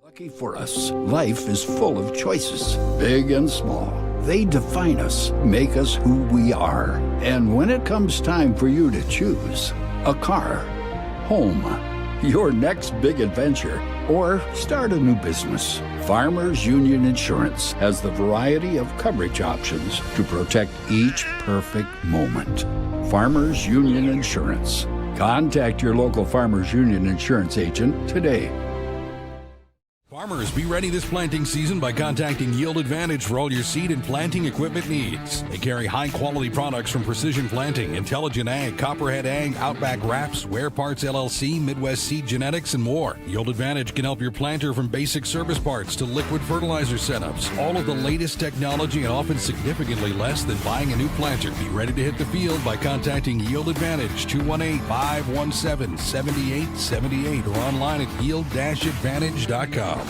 Lucky for us, life is full of choices, big and small. They define us, make us who we are. And when it comes time for you to choose a car, home, your next big adventure, or start a new business, Farmers Union Insurance has the variety of coverage options to protect each perfect moment. Farmers Union Insurance. Contact your local Farmers Union Insurance agent today. Farmers, be ready this planting season by contacting Yield Advantage for all your seed and planting equipment needs. They carry high-quality products from Precision Planting, Intelligent Ag, Copperhead Ag, Outback Wraps, Wear Parts LLC, Midwest Seed Genetics, and more. Yield Advantage can help your planter from basic service parts to liquid fertilizer setups. All of the latest technology and often significantly less than buying a new planter. Be ready to hit the field by contacting Yield Advantage, 218-517-7878, or online at yield-advantage.com.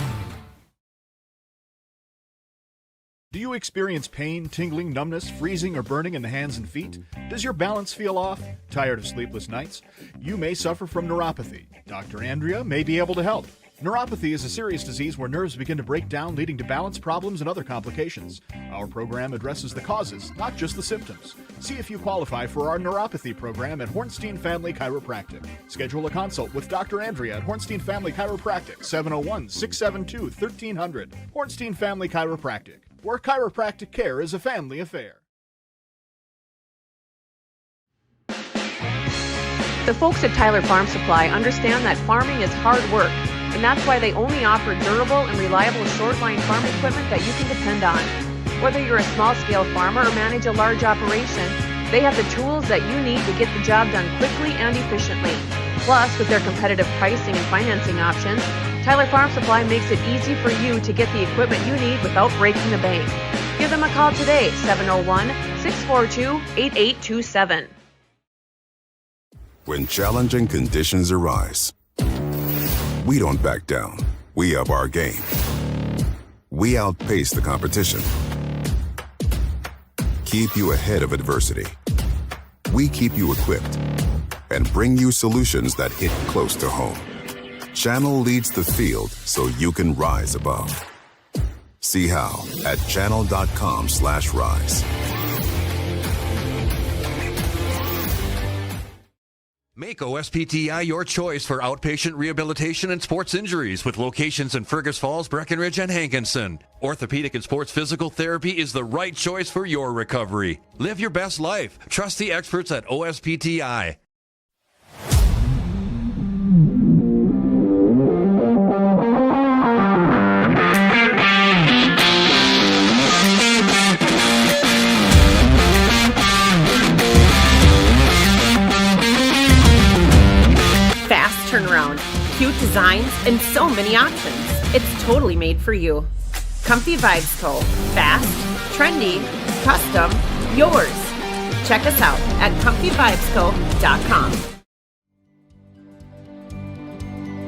Do you experience pain, tingling, numbness, freezing, or burning in the hands and feet? Does your balance feel off? Tired of sleepless nights? You may suffer from neuropathy. Dr. Andrea may be able to help. Neuropathy is a serious disease where nerves begin to break down, leading to balance problems and other complications. Our program addresses the causes, not just the symptoms. See if you qualify for our neuropathy program at Hornstein Family Chiropractic. Schedule a consult with Dr. Andrea at Hornstein Family Chiropractic, 701-672-1300. Hornstein Family Chiropractic, where chiropractic care is a family affair. The folks at Tyler Farm Supply understand that farming is hard work, and that's why they only offer durable and reliable short-line farm equipment that you can depend on. Whether you're a small-scale farmer or manage a large operation, they have the tools that you need to get the job done quickly and efficiently. Plus, with their competitive pricing and financing options, Tyler Farm Supply makes it easy for you to get the equipment you need without breaking the bank. Give them a call today, 701-642-8827. When challenging conditions arise, we don't back down. We up our game. We outpace the competition. Keep you ahead of adversity. We keep you equipped and bring you solutions that hit close to home. Channel leads the field so you can rise above. See how at channel.com/rise. Make OSPTI your choice for outpatient rehabilitation and sports injuries with locations in Fergus Falls, Breckenridge, and Hankinson. Orthopedic and sports physical therapy is the right choice for your recovery. Live your best life. Trust the experts at OSPTI. Turnaround, cute designs, and so many options. It's totally made for you. Comfy Vibes Co. Fast, trendy, custom, yours. Check us out at comfyvibesco.com.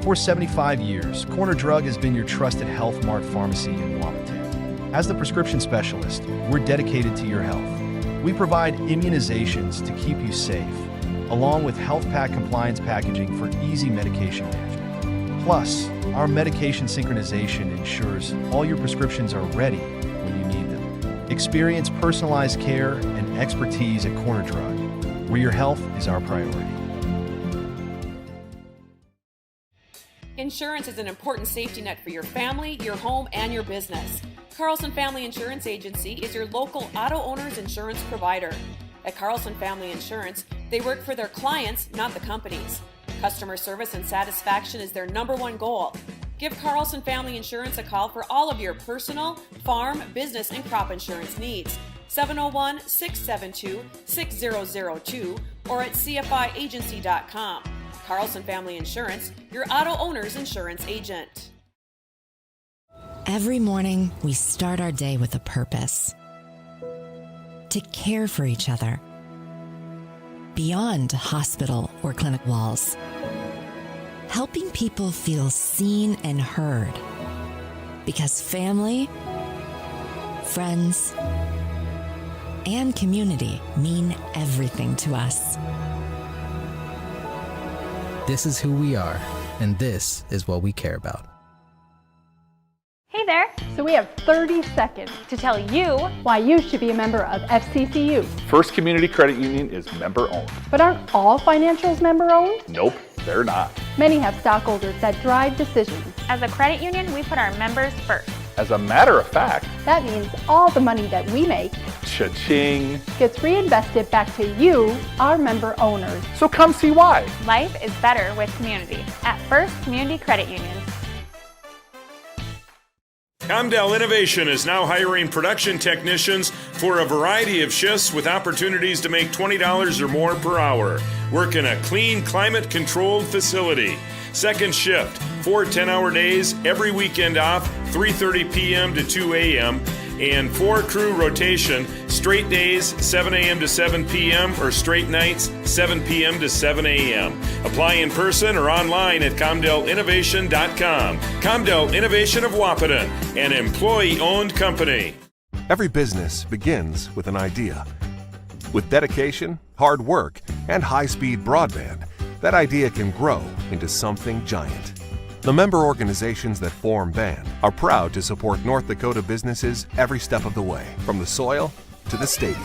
For 75 years, Corner Drug has been your trusted Health Mart pharmacy in Wahpeton. As the prescription specialist, we're dedicated to your health. We provide immunizations to keep you safe, along with health pack compliance packaging for easy medication management. Plus, our medication synchronization ensures all your prescriptions are ready when you need them. Experience personalized care and expertise at Corner Drug, where your health is our priority. Insurance is an important safety net for your family, your home, and your business. Carlson Family Insurance Agency is your local auto owner's insurance provider. At Carlson Family Insurance, they work for their clients, not the companies. Customer service and satisfaction is their #1 goal. Give Carlson Family Insurance a call for all of your personal, farm, business, and crop insurance needs. 701-672-6002 or at cfiagency.com. Carlson Family Insurance, your auto owner's insurance agent. Every morning, we start our day with a purpose. To care for each other, beyond hospital or clinic walls. Helping people feel seen and heard. Because family, friends, and community mean everything to us. This is who we are, and this is what we care about. there? So we have 30 seconds to tell you why you should be a member of FCCU. First Community Credit Union is member-owned. But aren't all financials member-owned? Nope, they're not. Many have stockholders that drive decisions. As a credit union, we put our members first. As a matter of fact, that means all the money that we make, cha-ching, gets reinvested back to you, our member owners. So come see why. Life is better with community at First Community Credit Union. Comdell Innovation is now hiring production technicians for a variety of shifts with opportunities to make $20 or more per hour. Work in a clean, climate-controlled facility. Second shift, 4 10-hour days, every weekend off, 3:30 p.m. to 2 a.m., and 4-crew rotation, straight days, 7 a.m. to 7 p.m., or straight nights, 7 p.m. to 7 a.m. Apply in person or online at ComdellInnovation.com. Comdell Innovation of Wahpeton, an employee-owned company. Every business begins with an idea. With dedication, hard work, and high-speed broadband, that idea can grow into something giant. The member organizations that form BAND are proud to support North Dakota businesses every step of the way, from the soil to the stadium.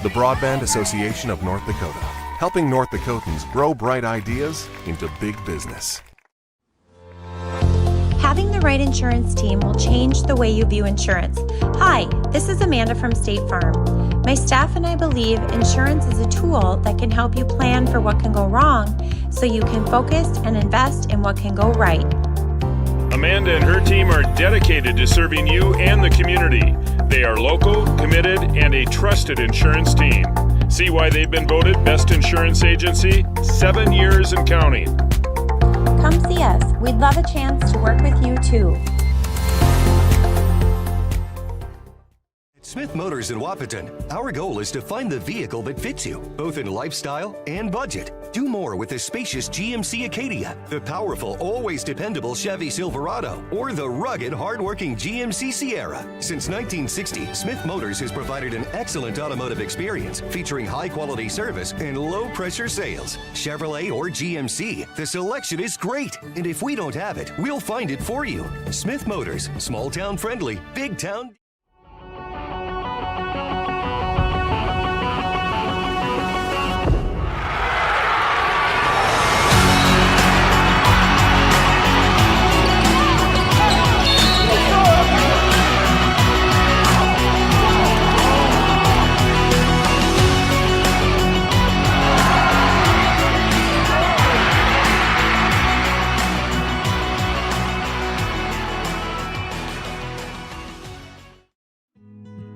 The Broadband Association of North Dakota, helping North Dakotans grow bright ideas into big business. Having the right insurance team will change the way you view insurance. Hi, this is Amanda from State Farm. My staff and I believe insurance is a tool that can help you plan for what can go wrong so you can focus and invest in what can go right. Amanda and her team are dedicated to serving you and the community. They are local, committed, and a trusted insurance team. See why they've been voted Best Insurance Agency 7 years and counting. Come see us. We'd love a chance to work with you too. Smith Motors in Wahpeton, our goal is to find the vehicle that fits you, both in lifestyle and budget. Do more with the spacious GMC Acadia, the powerful, always dependable Chevy Silverado, or the rugged, hardworking GMC Sierra. Since 1960, Smith Motors has provided an excellent automotive experience featuring high-quality service and low-pressure sales. Chevrolet or GMC, the selection is great, and if we don't have it, we'll find it for you. Smith Motors, small-town friendly, big-town.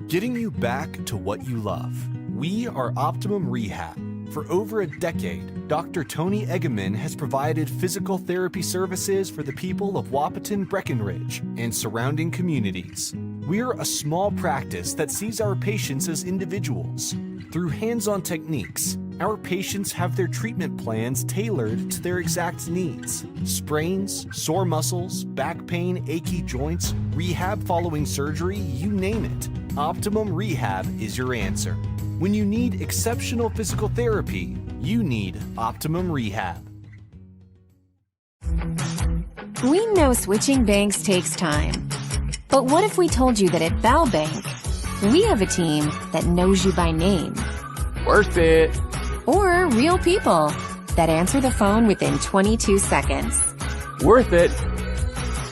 Getting you back to what you love. We are Optimum Rehab. For over a decade, Dr. Tony Eggeman has provided physical therapy services for the people of Wahpeton, Breckenridge, and surrounding communities. We're a small practice that sees our patients as individuals. Through hands-on techniques, our patients have their treatment plans tailored to their exact needs. Sprains, sore muscles, back pain, achy joints, rehab following surgery, you name it. Optimum Rehab is your answer. When you need exceptional physical therapy, you need Optimum Rehab. We know switching banks takes time. But what if we told you that at Bell Bank, we have a team that knows you by name? Worth it. Or real people that answer the phone within 22 seconds. Worth it.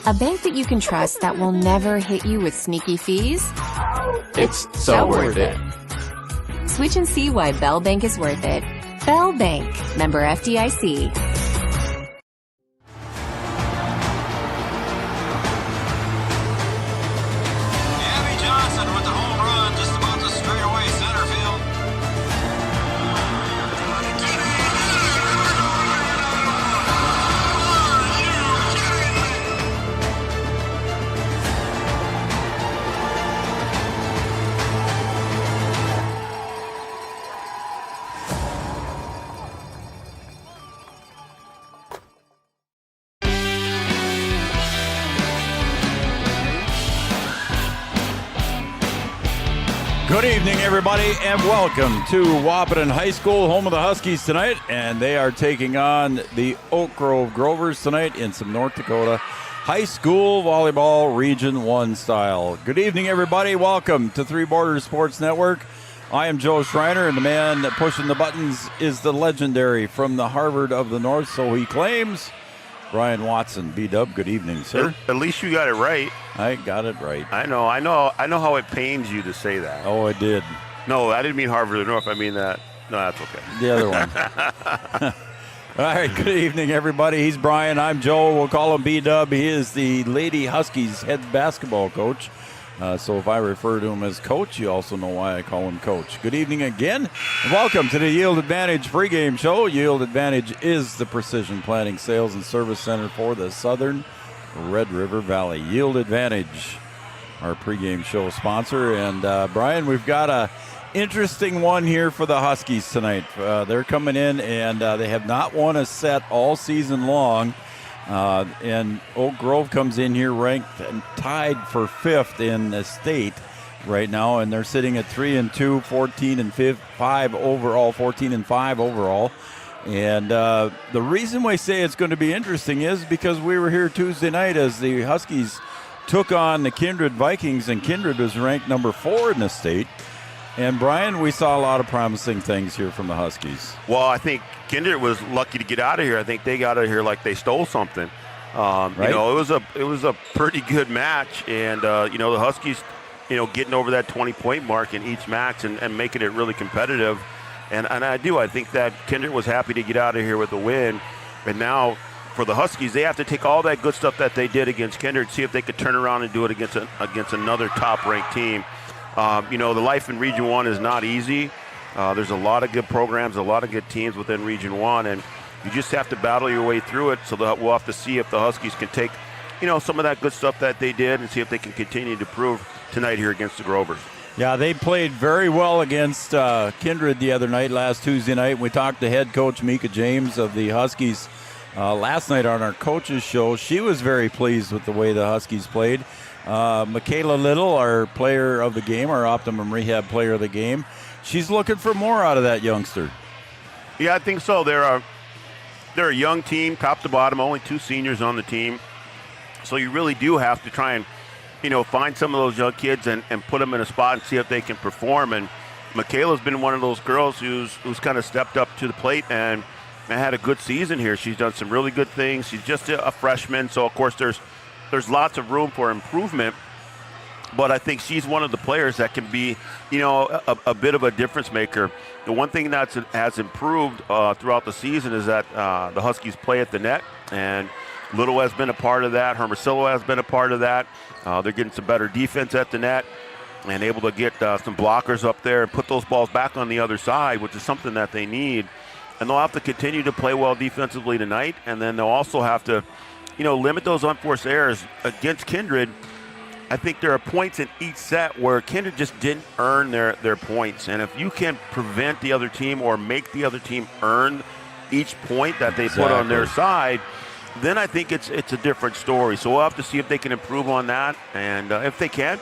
A bank that you can trust that will never hit you with sneaky fees? It's so worth it. Switch and see why Bell Bank is worth it. Bell Bank, member FDIC. Good evening, everybody, and welcome to Wahpeton High School, home of the Huskies tonight, and they are taking on the Oak Grove Grovers tonight in some North Dakota High School Volleyball Region 1 style. Good evening, everybody. Welcome to Three Borders Sports Network. I am Joe Schreiner, and the man pushing the buttons is the legendary from the Harvard of the North, so he claims, Brian Watson. B-Dub, good evening, sir. At least you got it right. I got it right. I know how it pains you to say that. Oh, I did. No, I didn't mean Harvard of the North. I mean that. No, that's okay. The other one. All right, good evening, everybody. He's Brian. I'm Joe. We'll call him B-Dub. He is the Lady Huskies head basketball coach. So if I refer to him as coach, you also know why I call him coach. Good evening again, and welcome to the Yield Advantage pregame show. Yield Advantage is the precision planting sales and service center for the Southern Red River Valley. Yield Advantage, our pregame show sponsor. And Brian, we've got a interesting one here for the Huskies tonight. They're coming in, and they have not won a set all season long. And Oak Grove comes in here ranked and tied for 5th in the state right now, and they're sitting at 3-2, 14-5 overall, 14-5 overall. And the reason we say it's going to be interesting is because we were here Tuesday night as the Huskies took on the Kindred Vikings, and Kindred was ranked number 4 in the state. And, Brian, we saw a lot of promising things here from the Huskies. Well, I think Kindred was lucky to get out of here. I think they got out of here like they stole something. Right? You know, it was a pretty good match, and you know, the Huskies, you know, getting over that 20-point mark in each match and making it really competitive. And I think that Kindred was happy to get out of here with a win. And now for the Huskies, they have to take all that good stuff that they did against Kindred, see if they could turn around and do it against another top-ranked team. You know, the life in Region 1 is not easy. There's a lot of good programs, a lot of good teams within Region 1, and you just have to battle your way through it. So we'll have to see if the Huskies can take, you know, some of that good stuff that they did and see if they can continue to prove tonight here against the Grovers. Yeah, they played very well against Kindred the other night, last Tuesday night. We talked to head coach Mika James of the Huskies last night on our coaches show. She was very pleased with the way the Huskies played. Michaela Little, our player of the game, our Optimum Rehab player of the game, she's looking for more out of that youngster. Yeah, I think so. They're a young team, top to bottom, only 2 seniors on the team. So you really do have to try and, you know, find some of those young kids and put them in a spot and see if they can perform. And Michaela's been one of those girls who's kind of stepped up to the plate and had a good season here. She's done some really good things. She's just a freshman, so of course there's lots of room for improvement, but I think she's one of the players that can be, you know, a bit of a difference maker. The one thing that has improved throughout the season is that the Huskies play at the net, and Little has been a part of that. Hermosillo has been a part of that. They're getting some better defense at the net and able to get some blockers up there and put those balls back on the other side, which is something that they need. And they'll have to continue to play well defensively tonight, and then they'll also have to, you know, limit those unforced errors. Against Kindred, I think there are points in each set where Kindred just didn't earn their points. And if you can prevent the other team or make the other team earn each point that they put on their side, then I think it's a different story. So we'll have to see if they can improve on that. And if they can,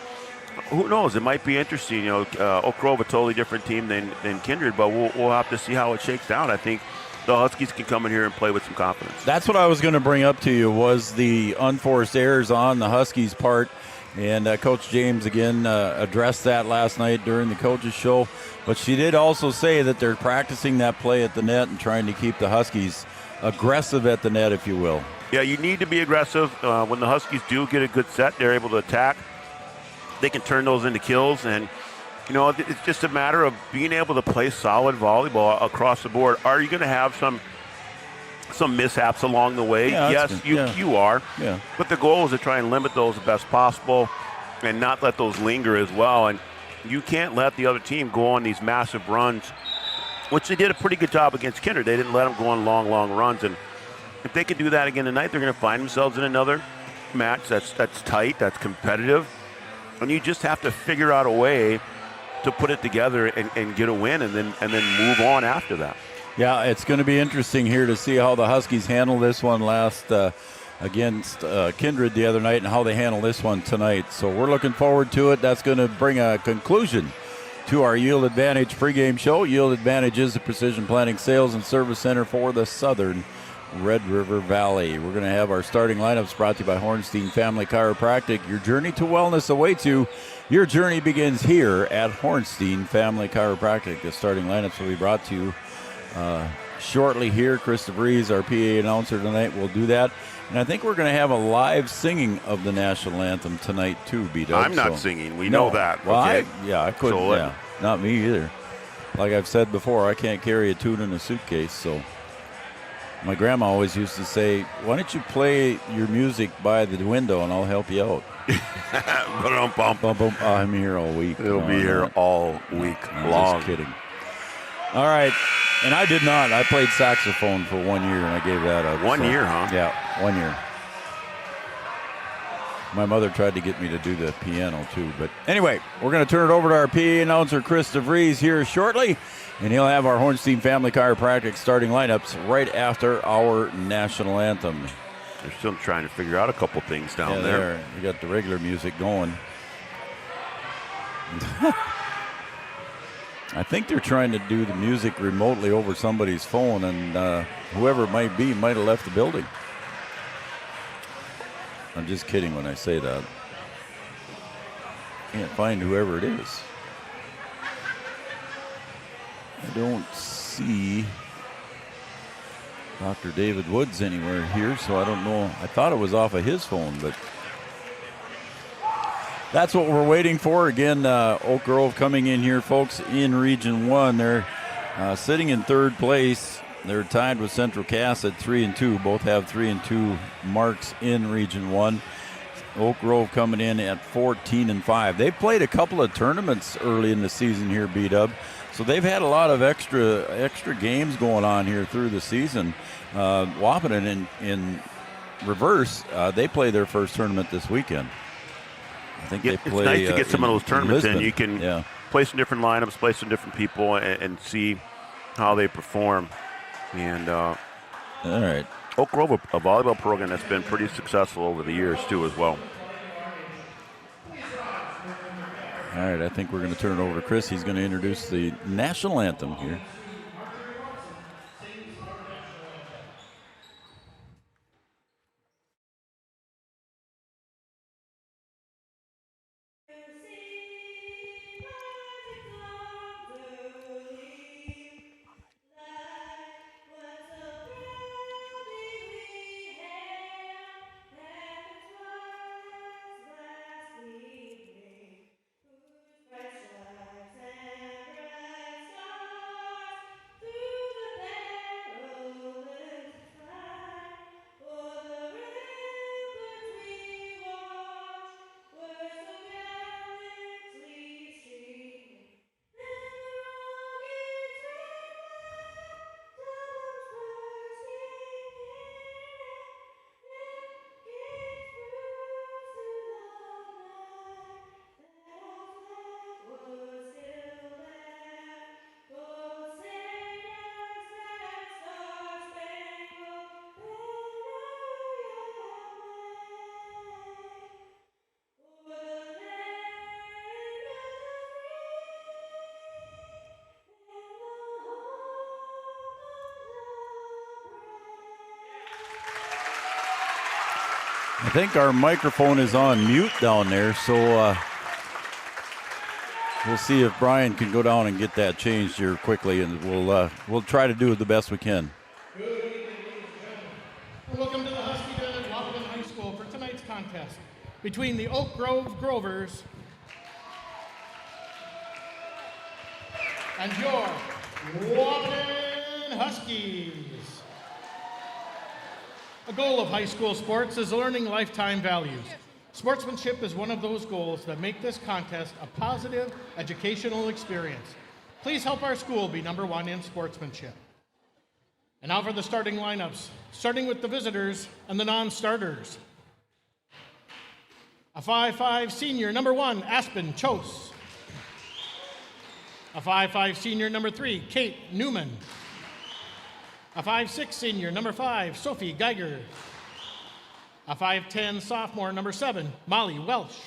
who knows? It might be interesting. You know, Oak Grove, a totally different team than Kindred, but we'll have to see how it shakes down. I think the Huskies can come in here and play with some confidence. That's what I was going to bring up to you, was the unforced errors on the Huskies' part. And Coach James, again, addressed that last night during the coaches' show. But she did also say that they're practicing that play at the net and trying to keep the Huskies aggressive at the net, if you will. Yeah, you need to be aggressive. When the Huskies do get a good set, they're able to attack. They can turn those into kills. And, you know, it's just a matter of being able to play solid volleyball across the board. Are you going to have some mishaps along the way? Yeah, yes, you are. Yeah. But the goal is to try and limit those as best possible and not let those linger as well. And you can't let the other team go on these massive runs, which they did a pretty good job against Kindred. They didn't let them go on long runs. And if they can do that again tonight, they're going to find themselves in another match that's tight, that's competitive. And you just have to figure out a way to put it together and get a win and then move on after that. Yeah, it's going to be interesting here to see how the Huskies handle this one last against Kindred the other night and how they handle this one tonight. So we're looking forward to it. That's going to bring a conclusion to our Yield Advantage pregame show. Yield Advantage is the precision planting sales and service center for the southern Red River Valley. We're going to have our starting lineups brought to you by Hornstein Family Chiropractic. Your journey to wellness awaits you. Your journey begins here at Hornstein Family Chiropractic. The starting lineups will be brought to you shortly here. Chris DeVries, our PA announcer tonight, will do that. And I think we're going to have a live singing of the national anthem tonight, too, B-Dub. I'm not singing. We know that. Well, okay? I couldn't. So, yeah, not me either. Like I've said before, I can't carry a tune in a suitcase. So my grandma always used to say, why don't you play your music by the window and I'll help you out. I'm here all week. It'll be here all week long. Just kidding. All right. And I did not. I played saxophone for 1 year, and I gave that up. 1 year, huh? Yeah, 1 year. My mother tried to get me to do the piano, too. But anyway, we're going to turn it over to our PA announcer, Chris DeVries, here shortly. And he'll have our Hornstein Family Chiropractic starting lineups right after our national anthem. They're still trying to figure out a couple things down there. We got the regular music going. I think they're trying to do the music remotely over somebody's phone, and whoever it might be might have left the building. I'm just kidding when I say that. Can't find whoever it is. I don't see Dr. David Woods anywhere here, so I don't know. I thought it was off of his phone, but that's what we're waiting for. Again, Oak Grove coming in here, folks, in Region 1. They're sitting in third place. They're tied with Central Cass at 3-2. Both have 3-2 marks in Region 1. Oak Grove coming in at 14-5. They've played a couple of tournaments early in the season here, B-Dub. So they've had a lot of extra games going on here through the season. Wahpeton in reverse, they play their first tournament this weekend. I think they play. It's nice to get some of those tournaments in. You can yeah. play some different lineups, play some different people, and see how they perform. And all right, Oak Grove, a volleyball program that's been pretty successful over the years too, as well. All right, I think we're going to turn it over to Chris. He's going to introduce the national anthem here. I think our microphone is on mute down there, so we'll see if Brian can go down and get that changed here quickly, and we'll try to do the best we can. Good evening, ladies and gentlemen. Welcome to the Huskies at Wahpeton High School for tonight's contest between the Oak Grove Grovers and your Wahpeton Huskies. The goal of high school sports is learning lifetime values. Sportsmanship is one of those goals that make this contest a positive educational experience. Please help our school be #1 in sportsmanship. And now for the starting lineups, starting with the visitors and the non-starters. A 5'5" senior, #1, Aspen Chose. A 5'5" senior, #3, Kate Newman. A 5'6" senior, #5, Sophie Geiger. A 5'10" sophomore, #7, Molly Welsh.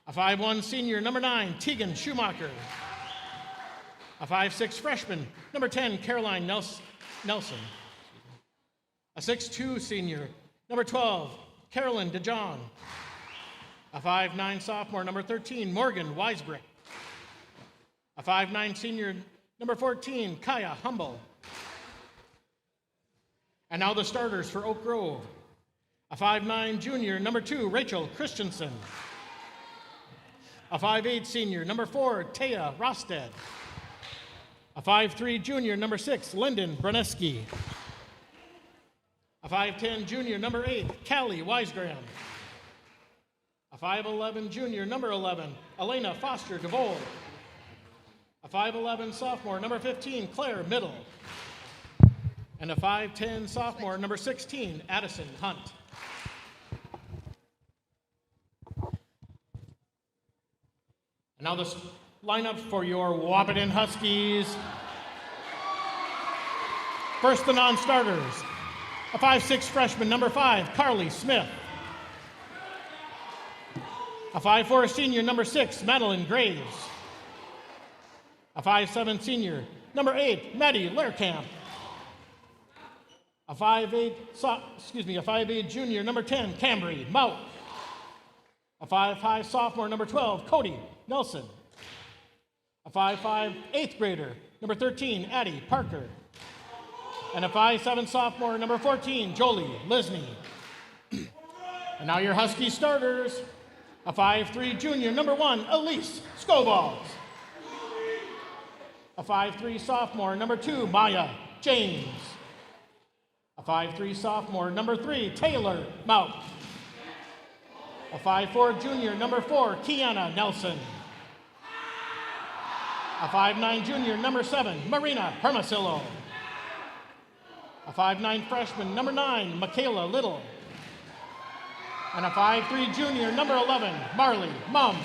A 5'1" senior, number 9, Tegan Schumacher. A 5'6" freshman, number 10, Caroline Nelson. A 6'2" senior, number 12, Carolyn DeJohn. A 5'9" sophomore, number 13, Morgan Weisbrick. A 5'9" senior, number 14, Kaya Humble. And now the starters for Oak Grove. A 5'9" junior, number 2, Rachel Christensen. A 5'8" senior, number 4, Taya Rosted. A 5'3" junior, number 6, Lyndon Bruneski. A 5'10" junior, number 8, Callie Weisgram. A 5'11" junior, number 11, Elena Foster DeVold. A 5'11" sophomore, number 15, Claire Middle. And a 5'10" sophomore, number 16, Addison Hunt. And now the lineup for your Wahpeton Huskies. First, the non-starters. A 5'6" freshman, number 5, Carly Smith. A 5'4" senior, number 6, Madeline Graves. A 5'7" senior, number 8, Maddie Lehrkamp. A 5'8" junior, number 10, Cambry Mout. A 5'5" sophomore, number 12, Cody Nelson. A 5'5" 8th grader, number 13, Addie Parker. And a 5'7" sophomore, number 14, Jolie Lisney. And now your Husky starters. A 5'3" junior, number 1, Elise Scoballs. A 5'3" sophomore, number 2, Maya James. A 5'3" sophomore, number 3, Taylor Mout. A 5'4" junior, number 4, Kiana Nelson. A 5'9" junior, number 7, Marina Hermosillo. A 5'9" freshman, number 9, Michaela Little. And a 5'3" junior, number 11, Marley Mum.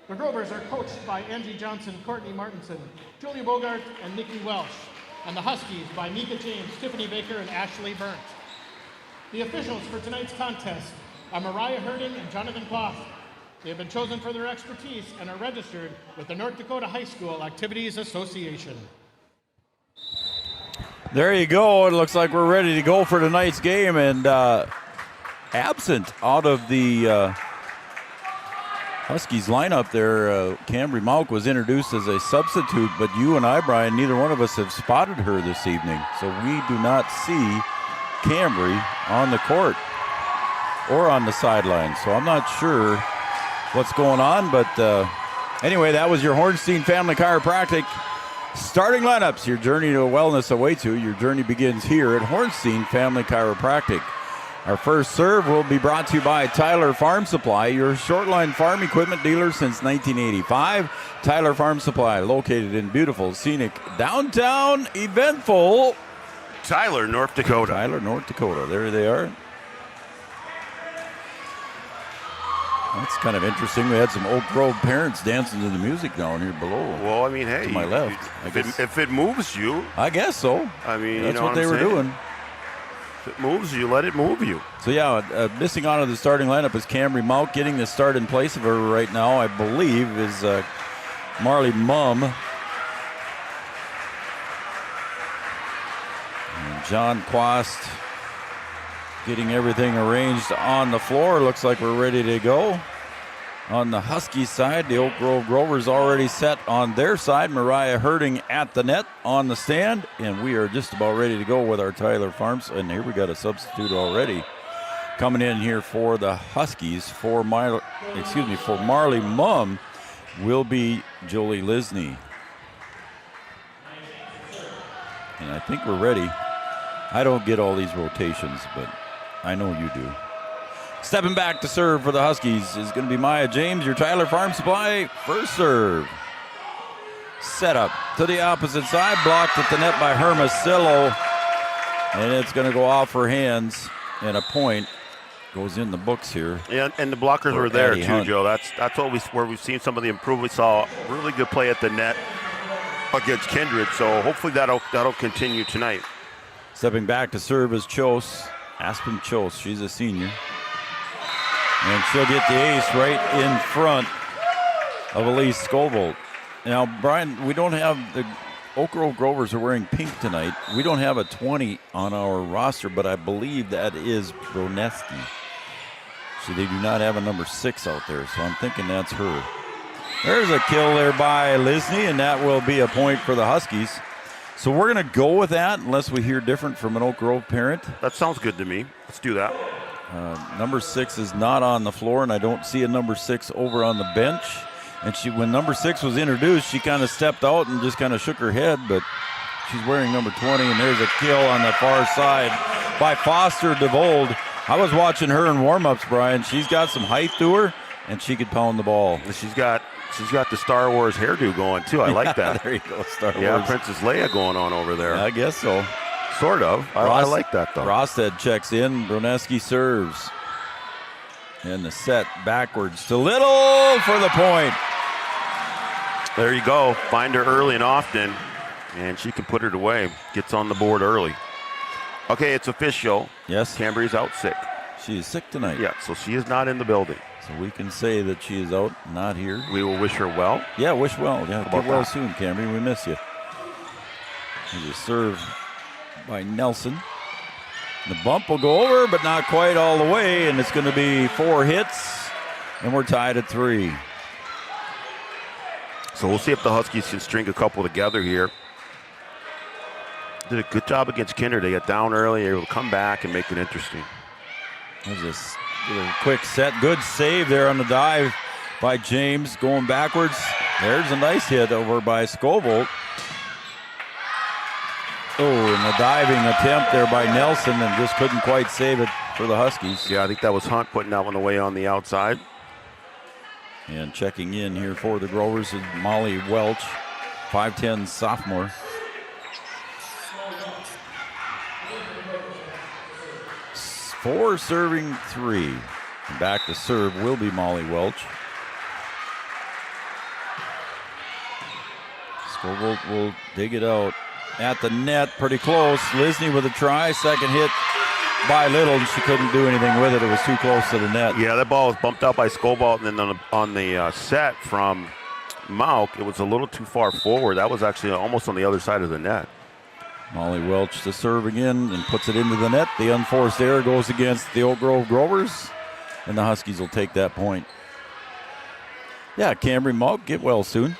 The Grovers are coached by Angie Johnson, Courtney Martinson, Julia Bogart, and Nikki Welsh. And the Huskies by Mika James, Tiffany Baker, and Ashley Burnt. The officials for tonight's contest are Mariah Herding and Jonathan Clough. They have been chosen for their expertise and are registered with the North Dakota High School Activities Association. There you go. It looks like we're ready to go for tonight's game. And absent out of the Huskies lineup there, Cambry Mauk was introduced as a substitute, but you and I, Brian, neither one of us have spotted her this evening. So we do not see Cambry on the court or on the sideline. So I'm not sure what's going on, but anyway, that was your Hornstein Family Chiropractic starting lineups. Your journey to wellness awaits you. Your journey begins here at Hornstein Family Chiropractic. Our first serve will be brought to you by Tyler Farm Supply, your short-line farm equipment dealer since 1985. Tyler Farm Supply, located in beautiful, scenic, downtown, eventful Tyler, North Dakota. Tyler, North Dakota. There they are. That's kind of interesting. We had some Oak Grove parents dancing to the music down here below. Well, I mean, hey, to my left. If it moves you, I guess so. I mean, that's you know what they were doing. If it moves you, let it move you. So yeah, missing out of the starting lineup is Cambry Mauk. Getting the start in place of her right now, I believe, is Marley Mum. And John Quast getting everything arranged on the floor. Looks like we're ready to go. On the Husky side, the Oak Grove Grovers already set on their side. Mariah Herding at the net on the stand, and we are just about ready to go with our Tyler Farms. And here we got a substitute already coming in here for the Huskies. For Marley Mum will be Jolie Lisney. And I think we're ready. I don't get all these rotations, but I know you do. Stepping back to serve for the Huskies is going to be Maya James, your Tyler Farm Supply first serve. Set up to the opposite side, blocked at the net by Hermosillo. And it's going to go off her hands, and a point goes in the books here. Yeah, and the blockers were there Addie too, Hunt. Joe. That's where we've seen some of the improvement. We saw really good play at the net against Kindred, so hopefully that'll continue tonight. Stepping back to serve is Chose. Aspen Chose, she's a senior. And she'll get the ace right in front of Elise Scovold. Now, Brian, we don't have the Oak Grove Grovers are wearing pink tonight. We don't have a 20 on our roster, but I believe that is Broneski. So they do not have a number 6 out there, so I'm thinking that's her. There's a kill there by Lisney, and that will be a point for the Huskies. So we're going to go with that unless we hear different from an Oak Grove parent. That sounds good to me. Let's do that. Number 6 is not on the floor, and I don't see a number 6 over on the bench. And when number 6 was introduced, she kind of stepped out and just kind of shook her head, but she's wearing number 20, and there's a kill on the far side by Foster DeVold. I was watching her in warm-ups, Brian. She's got some height to her, and she could pound the ball. She's got the Star Wars hairdo going, too. I like that. There you go, Star Wars. Yeah, Princess Leia going on over there. I guess so. Sort of. I like that, though. Rosted checks in. Broneski serves. And the set backwards to Little for the point. There you go. Find her early and often, and she can put it away. Gets on the board early. Okay, it's official. Yes. Cambry's out sick. She is sick tonight. Yeah, so she is not in the building. So we can say that she is out, not here. We will wish her well. Yeah, wish well. Yeah, get well soon, Cambry. We miss you. There's a serve by Nelson. The bump will go over, but not quite all the way, and it's going to be 4 hits, and we're tied at 3. So we'll see if the Huskies can string a couple together here. Did a good job against Kinder. They got down early, able to come back and make it interesting. There's a quick set. Good save there on the dive by James going backwards. There's a nice hit over by Scovold. Oh, and the diving attempt there by Nelson, and just couldn't quite save it for the Huskies. Yeah, I think that was Hunt putting that one away on the outside. And checking in here for the Grovers is Molly Welch, 5'10" sophomore. Four serving 3. And back to serve will be Molly Welch. Scovold will dig it out at the net, pretty close. Lisney with a try, second hit by Little, and she couldn't do anything with it. It was too close to the net. Yeah, that ball was bumped out by Scovold, and then on the set from Mauk, it was a little too far forward. That was actually almost on the other side of the net. Molly Welch to serve again and puts it into the net. The unforced error goes against the Oak Grove Grovers, and the Huskies will take that point. Yeah, Cambry Mauk, get well soon.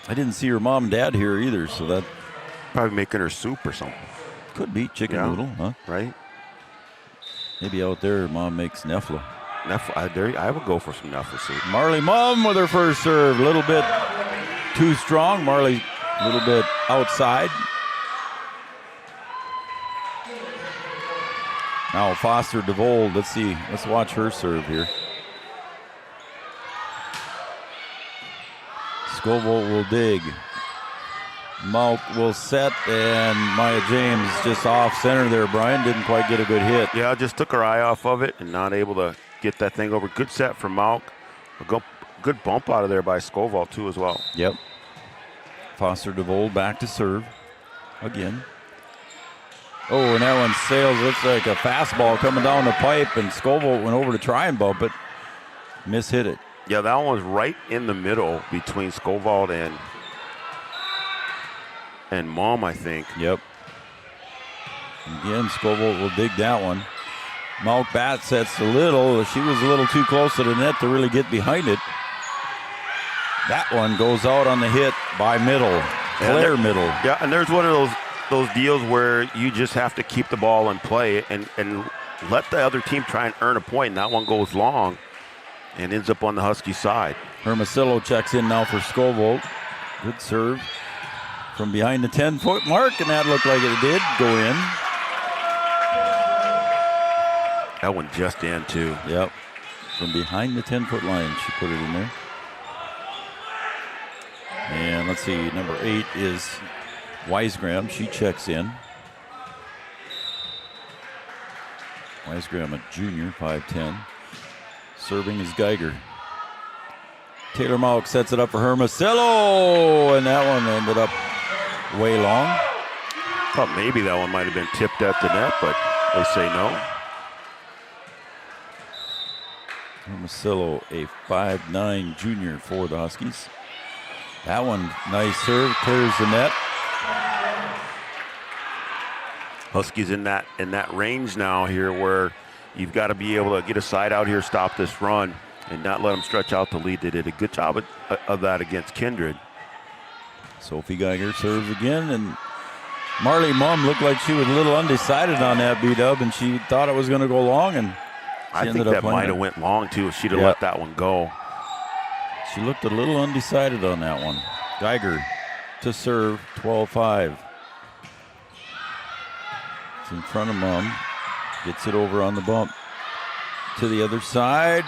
I didn't see her mom and dad here either, so that... Probably making her soup or something. Could be chicken noodle, huh? Right. Maybe out there, mom makes Nefla. I would go for some Nefla soup. Marley Mum with her first serve. A little bit too strong. Marley a little bit outside. Now Foster DeVold. Let's see. Let's watch her serve here. Scovold will dig. Mauk will set, and Maya James just off center there, Brian. Didn't quite get a good hit. Yeah, just took her eye off of it and not able to get that thing over. Good set from Mauk. A good bump out of there by Scovold, too, as well. Yep. Foster DeVold back to serve again. Oh, and that one sails. Looks like a fastball coming down the pipe, and Scovold went over to try and bump it. Mishit it. Yeah, that one was right in the middle between Scovold and Mom, I think. Yep. Again, Scovold will dig that one. Mauk bat sets a little. She was a little too close to the net to really get behind it. That one goes out on the hit by Middle. Claire Middle. Yeah, and there's one of those deals where you just have to keep the ball in play and let the other team try and earn a point. And that one goes long and ends up on the Husky side. Hermosillo checks in now for Scovold. Good serve from behind the 10-foot mark, and that looked like it did go in. That one just in, too. Yep. From behind the 10-foot line, she put it in there. And let's see, number 8 is Weisgram. She checks in. Weisgram, a junior, 5'10". Serving is Geiger. Taylor Mauk sets it up for Hermosillo, and that one ended up way long. Thought maybe that one might have been tipped at the net, but they say no. Hermosillo, a 5'9" junior for the Huskies. That one, nice serve, clears the net. Huskies in that range now here where you've got to be able to get a side out here, stop this run, and not let them stretch out the lead. They did a good job of that against Kindred. Sophie Geiger serves again, and Marley Mumm looked like she was a little undecided on that B-dub, and she thought it was going to go long, and I think that might have went long too if she'd have let that one go. She looked a little undecided on that one. Geiger to serve, 12-5. It's in front of Mumm. Gets it over on the bump to the other side,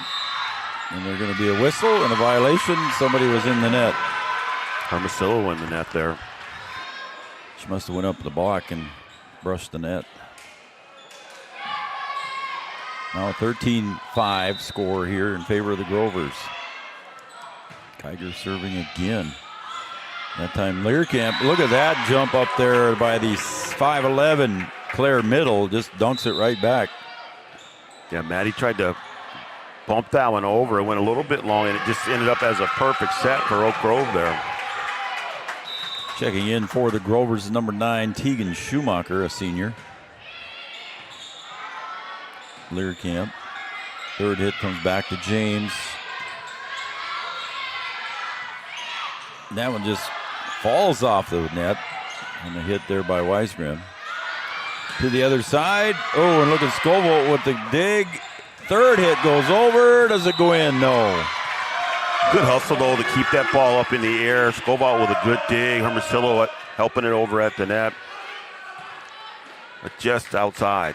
and there's going to be a whistle and a violation. Somebody was in the net. Hermosillo in the net there. She must have went up the block and brushed the net. Now a 13-5 score here in favor of the Grovers. Geiger serving again. That time Learcamp, look at that jump up there by the 5'11" Claire Middle, just dunks it right back. Yeah, Maddie tried to bump that one over. It went a little bit long, and it just ended up as a perfect set for Oak Grove there. Checking in for the Grovers is number 9, Tegan Schumacher, a senior. Learcamp. Third hit comes back to James. That one just falls off the net. And a hit there by Weisgren. To the other side. Oh, and look at Scoville with the dig. Third hit goes over. Does it go in? No. Good hustle, though, to keep that ball up in the air. Scoville with a good dig. Hermosillo helping it over at the net. But just outside.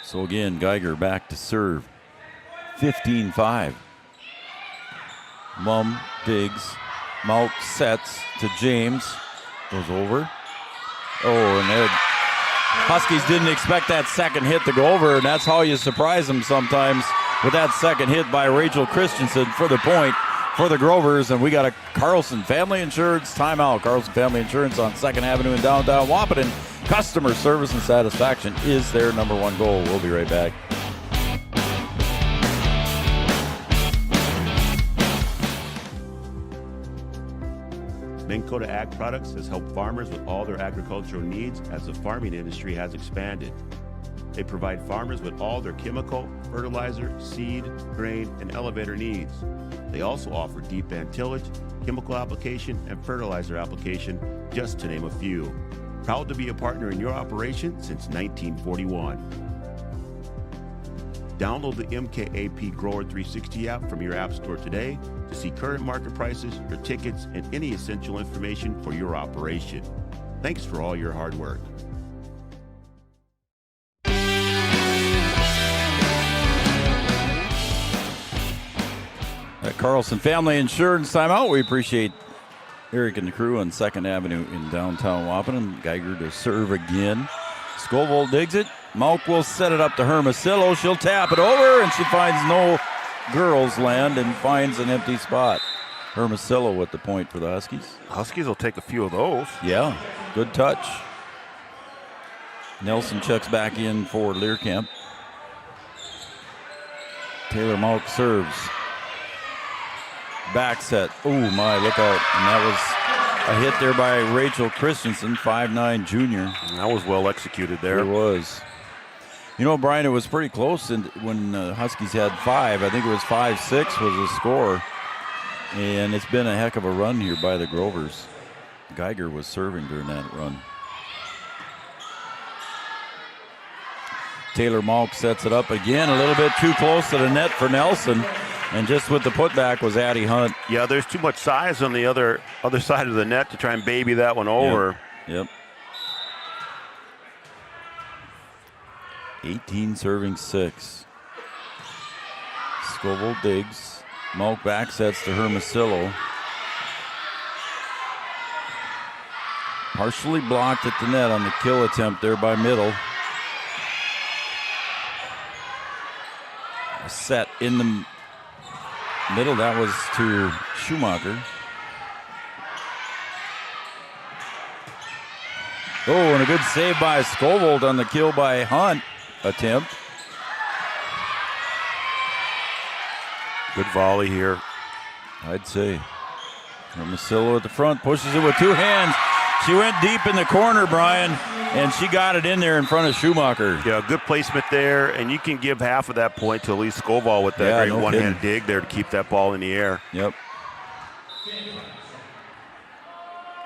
So again, Geiger back to serve. 15-5. Mumm digs. Malk sets to James. Goes over. Oh, and the Huskies didn't expect that second hit to go over, and that's how you surprise them sometimes with that second hit by Rachel Christensen for the point for the Grovers. And we got a Carlson Family Insurance timeout. Carlson Family Insurance on 2nd Avenue in downtown Wahpeton. Customer service and satisfaction is their number one goal. We'll be right back. Dakota Ag Products has helped farmers with all their agricultural needs as the farming industry has expanded. They provide farmers with all their chemical, fertilizer, seed, grain, and elevator needs. They also offer deep band tillage, chemical application, and fertilizer application, just to name a few. Proud to be a partner in your operation since 1941. Download the MKAP Grower 360 app from your app store today to see current market prices, your tickets, and any essential information for your operation. Thanks for all your hard work. At Carlson Family Insurance timeout, we appreciate Eric and the crew on 2nd Avenue in downtown Wahpeton. Geiger to serve again. Scoville digs it. Malk will set it up to Hermosillo. She'll tap it over, and she finds no girls land and finds an empty spot. Hermosillo with the point for the Huskies. Huskies will take a few of those. Yeah, good touch. Nelson checks back in for Learcamp. Taylor Malk serves. Back set. Oh my, look out. And that was a hit there by Rachel Christensen, 5'9" junior. That was well executed there. It was. You know, Brian, it was pretty close when Huskies had 5. I think it was 5-6 was the score. And it's been a heck of a run here by the Grovers. Geiger was serving during that run. Taylor Malk sets it up again, a little bit too close to the net for Nelson. And just with the putback was Addie Hunt. Yeah, there's too much size on the other side of the net to try and baby that one over. Yep. 18 serving 6. Scoville digs. Malk back sets to Hermosillo. Partially blocked at the net on the kill attempt there by Middle. A set in the middle, that was to Schumacher. Oh, and a good save by Scovold on the kill by Hunt attempt. Good volley here. I'd say. Hermosillo at the front, pushes it with two hands. She went deep in the corner, Brian, and she got it in there in front of Schumacher. Yeah, good placement there, and you can give half of that point to Elise Scoval with that great one-handed dig there to keep that ball in the air. Yep.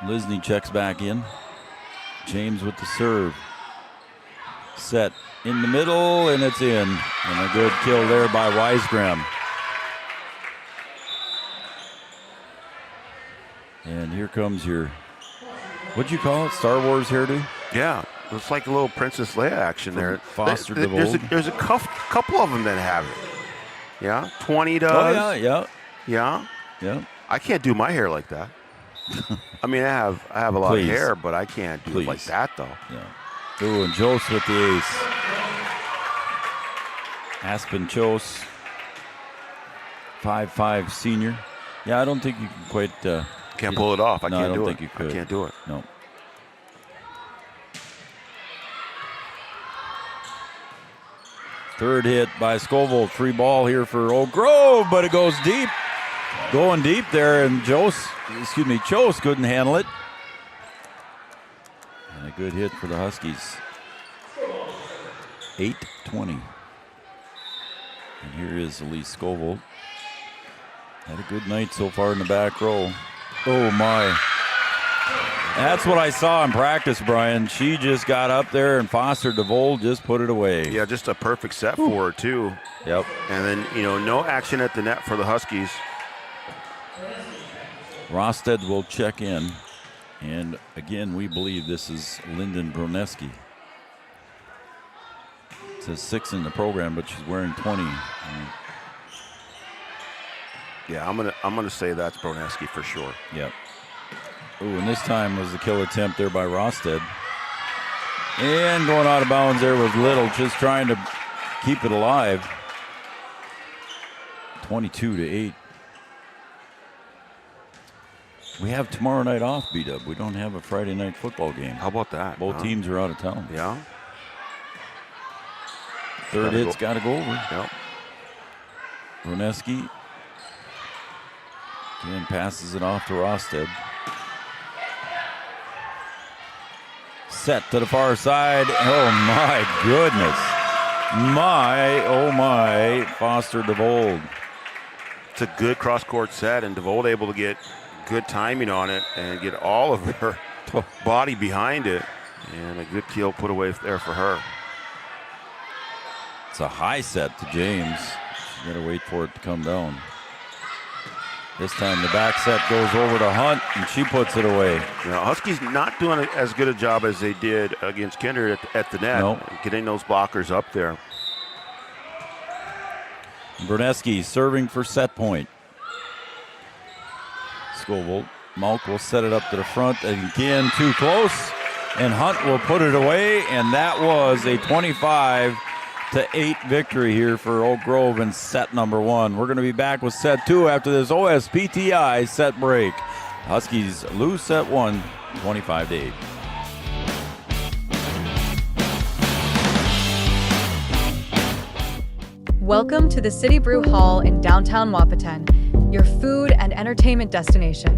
Lisney checks back in. James with the serve. Set in the middle, and it's in. And a good kill there by Weisgram. And here comes your, what'd you call it, Star Wars hairdo? Yeah, it's like a little Princess Leia action there. Foster There's a couple of them that have it. Yeah, 20 does. Oh, yeah. Yeah. I can't do my hair like that. I mean, I have a lot of hair, but I can't do it like that, though. Yeah. Ooh, and Jose with the ace. Aspen Chose, 5'5" senior. Yeah, I don't think you can quite... Can't pull it off. I don't do think it. you could. I can't do it. No. Third hit by Scovold. Free ball here for Oak Grove, but it goes deep. Going deep there, and Chose couldn't handle it. And a good hit for the Huskies. 8-20. And here is Elise Scovold. Had a good night so far in the back row. Oh, my. That's what I saw in practice, Brian. She just got up there, and Foster DeVold just put it away. Yeah, just a perfect set for her, too. Yep. And then, no action at the net for the Huskies. Rosted will check in. And, again, we believe this is Lyndon Broneski. It says 6 in the program, but she's wearing 20. Yeah, I'm gonna say that's Broneski for sure. Yep. Ooh, and this time was the kill attempt there by Rosted. And going out of bounds there was Little, just trying to keep it alive. 22-8. We have tomorrow night off, B-Dub. We don't have a Friday night football game. How about that? Both teams are out of town. Yeah. Third hit's got to go over. Yep. Broneski again passes it off to Rosted. Set to the far side. Oh, my goodness. My, Foster DeVold. It's a good cross-court set, and DeVold able to get good timing on it and get all of her body behind it. And a good kill put away there for her. It's a high set to James. She's got to wait for it to come down. This time the back set goes over to Hunt, and she puts it away. Huskies not doing as good a job as they did against Kinder at the net. Nope. Getting those blockers up there. Broneski serving for set point. Scovold. Malk will set it up to the front. Again, too close. And Hunt will put it away. And that was a 25-8 victory here for Oak Grove in set number 1. We're going to be back with set 2 after this OSPTI set break. Huskies lose set 1, 25-8. Welcome to the City Brew Hall in downtown Wahpeton, your food and entertainment destination.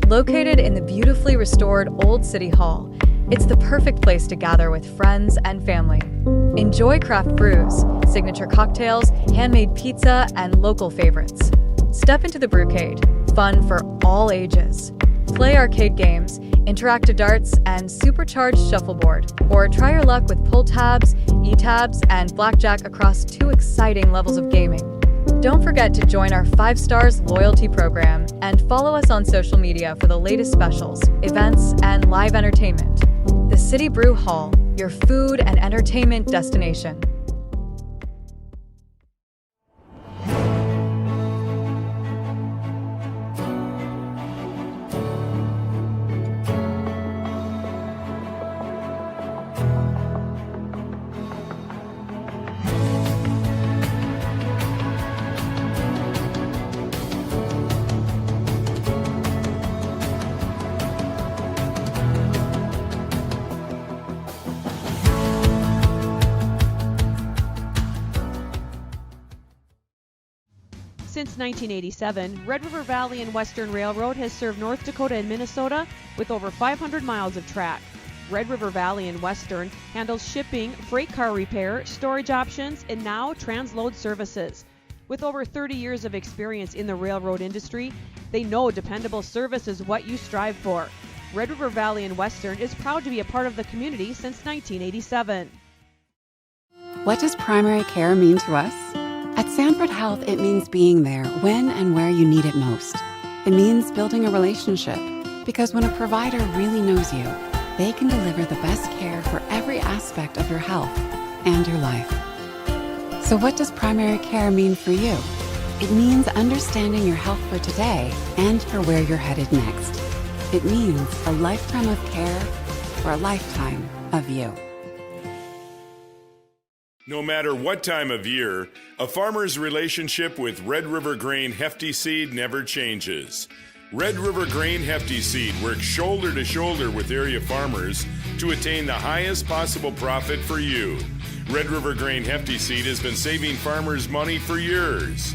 Located in the beautifully restored Old City Hall, it's the perfect place to gather with friends and family. Enjoy craft brews, signature cocktails, handmade pizza, and local favorites. Step into the Brewcade, fun for all ages. Play arcade games, interactive darts, and supercharged shuffleboard. Or try your luck with pull tabs, e-tabs, and blackjack across 2 exciting levels of gaming. Don't forget to join our 5 Stars loyalty program and follow us on social media for the latest specials, events, and live entertainment. The City Brew Hall, your food and entertainment destination. Since 1987, Red River Valley and Western Railroad has served North Dakota and Minnesota with over 500 miles of track. Red River Valley and Western handles shipping, freight car repair, storage options, and now transload services. With over 30 years of experience in the railroad industry, they know dependable service is what you strive for. Red River Valley and Western is proud to be a part of the community since 1987. What does primary care mean to us? At Sanford Health, it means being there when and where you need it most. It means building a relationship, because when a provider really knows you, they can deliver the best care for every aspect of your health and your life. So what does primary care mean for you? It means understanding your health for today and for where you're headed next. It means a lifetime of care for a lifetime of you. No matter what time of year, a farmer's relationship with Red River Grain Hefty Seed never changes. Red River Grain Hefty Seed works shoulder to shoulder with area farmers to attain the highest possible profit for you. Red River Grain Hefty Seed has been saving farmers money for years.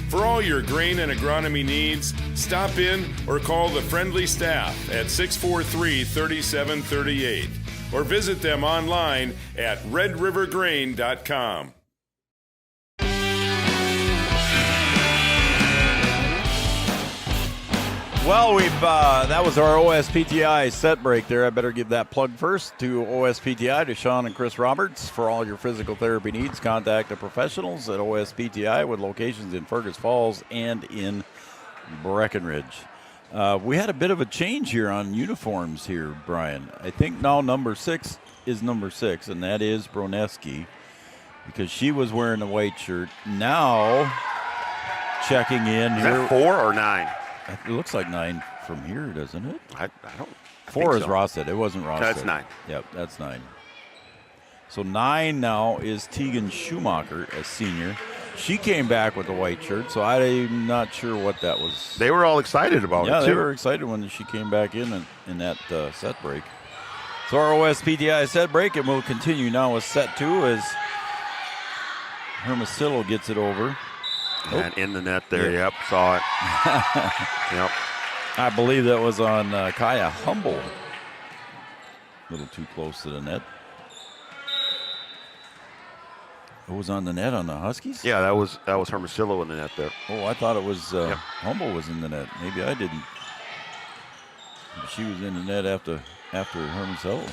For all your grain and agronomy needs, stop in or call the friendly staff at 643-3738 or visit them online at redrivergrain.com. Well, that was our OSPTI set break there. I better give that plug first to OSPTI, to Sean and Chris Roberts. For all your physical therapy needs, contact the professionals at OSPTI with locations in Fergus Falls and in Breckenridge. We had a bit of a change here on uniforms here, Brian. I think now number 6 is number 6, and that is Broneski, because she was wearing a white shirt. Now, checking in Is here. that 4 or 9? It looks like 9 from here, doesn't it? I don't. 4 is so. Rosted. It wasn't Rosted. That's 9. Yep, that's 9. So 9 now is Tegan Schumacher, a senior. She came back with a white shirt, so I'm not sure what that was. They were all excited about it, Yeah, too. they were excited when she came back in that set break. So our OSPTI set break, and we'll continue now with set 2 as Hermosillo gets it over. And in the net there, yep, saw it. Yep. I believe that was on Kaya Humble. A little too close to the net. It was on the net on the Huskies? Yeah, that was Hermosillo in the net there. Oh, I thought it was Humble was in the net. Maybe I didn't. She was in the net after Hermosillo.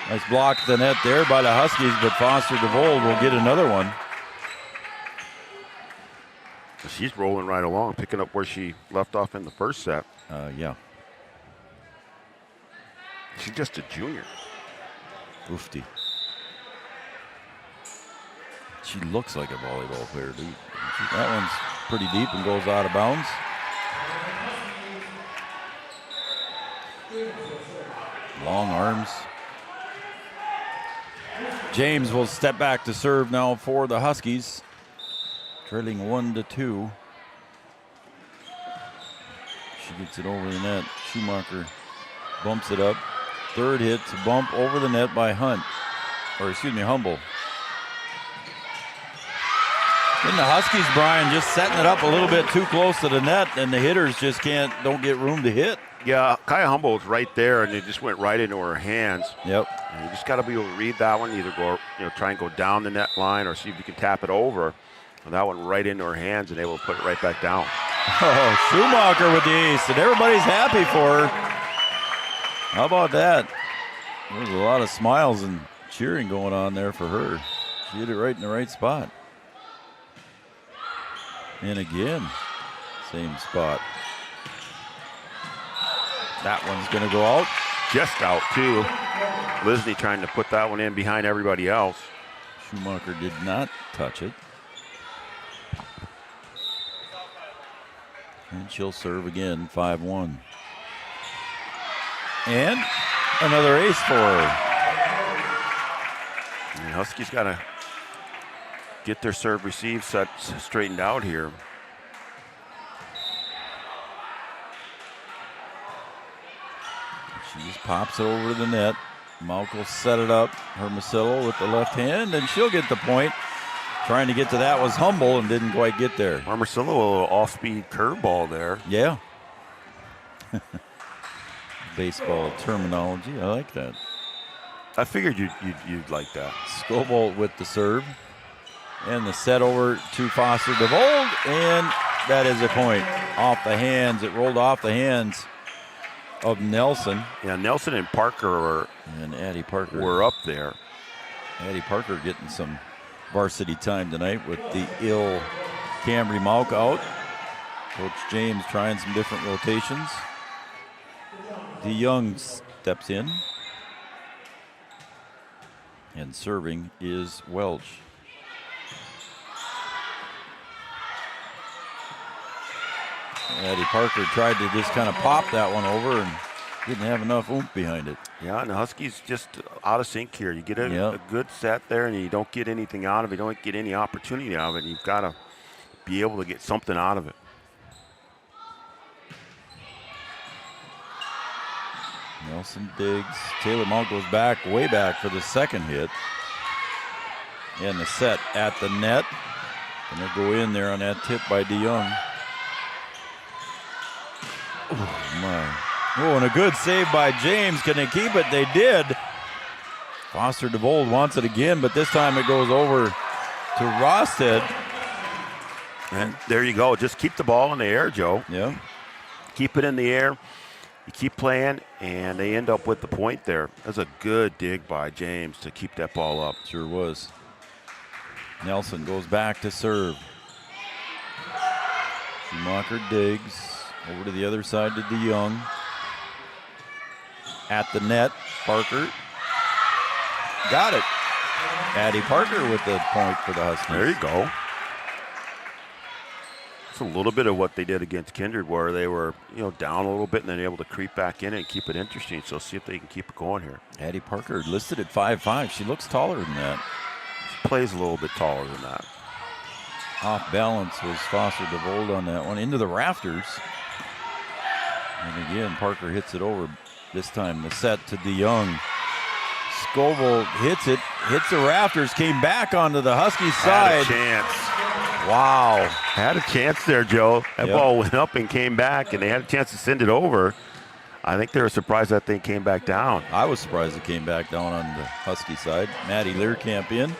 Nice block to the net there by the Huskies, but Foster DeVold will get another one. She's rolling right along, picking up where she left off in the first set. Yeah. She's just a junior. Oofty. She looks like a volleyball player, dude. That one's pretty deep and goes out of bounds. Long arms. James will step back to serve now for the Huskies. Trailing 1-2. She gets it over the net. Schumacher bumps it up. Third hit to bump over the net by Humble. Then the Huskies, Brian, just setting it up a little bit too close to the net, and the hitters just don't get room to hit. Yeah, Kaya Humble was right there, and it just went right into her hands. Yep. And you just got to be able to read that one, either go, try and go down the net line or see if you can tap it over. And that one right into her hands and able to put it right back down. Oh, Schumacher with the ace, and everybody's happy for her. How about that? There's a lot of smiles and cheering going on there for her. She hit it right in the right spot. And again, same spot. That one's going to go out. Just out, too. Lisney trying to put that one in behind everybody else. Schumacher did not touch it. And she'll serve again, 5-1. And another ace for her. And Huskies got to get their serve-receive sets straightened out here. She just pops it over the net. Malk will set it up. Hermosillo with the left hand, and she'll get the point. trying to get to that was Humble and didn't quite get there. Marcelo, a little off-speed curveball there. Yeah. Baseball terminology. I like that. I figured you'd like that. Scoville with the serve. And the set over to Foster DeVold. And that is a point. Off the hands. It rolled off the hands of Nelson. Yeah, Nelson and Parker Addie Parker were up there. Addie Parker getting some varsity time tonight with the ill Camry Malk out. Coach James trying some different rotations. DeYoung steps in. And serving is Welch. Addie Parker tried to just kind of pop that one over and didn't have enough oomph behind it. Yeah, and the Huskies just out of sync here. You get a good set there and you don't get anything out of it. You don't get any opportunity out of it. You've got to be able to get something out of it. Nelson digs. Taylor Monk goes back, way back for the second hit. And the set at the net. And they'll go in there on that tip by DeYoung. Oh, my. Oh, and a good save by James. Can they keep it? They did. Foster DeVold wants it again, but this time it goes over to Rosted. And there you go. Just keep the ball in the air, Joe. Yeah. Keep it in the air. You keep playing, and they end up with the point there. That's a good dig by James to keep that ball up. Sure was. Nelson goes back to serve. Schumacher digs. Over to the other side to DeYoung. At the net, Parker. Got it. Addie Parker with the point for the Huskies. There you go. It's a little bit of what they did against Kindred, where they were, down a little bit and then able to creep back in and keep it interesting. So see if they can keep it going here. Addie Parker listed at 5'5". She looks taller than that. She plays a little bit taller than that. Off balance was Foster DeVold on that one. Into the rafters. And again, Parker hits it over. This time the set to DeYoung. Scoville hits it, hits the rafters, came back onto the Huskies side. Had a chance. Wow. Had a chance there, Joe. That ball went up and came back, and they had a chance to send it over. I think they were surprised that thing came back down. I was surprised it came back down on the Husky side. Maddie Learcamp in,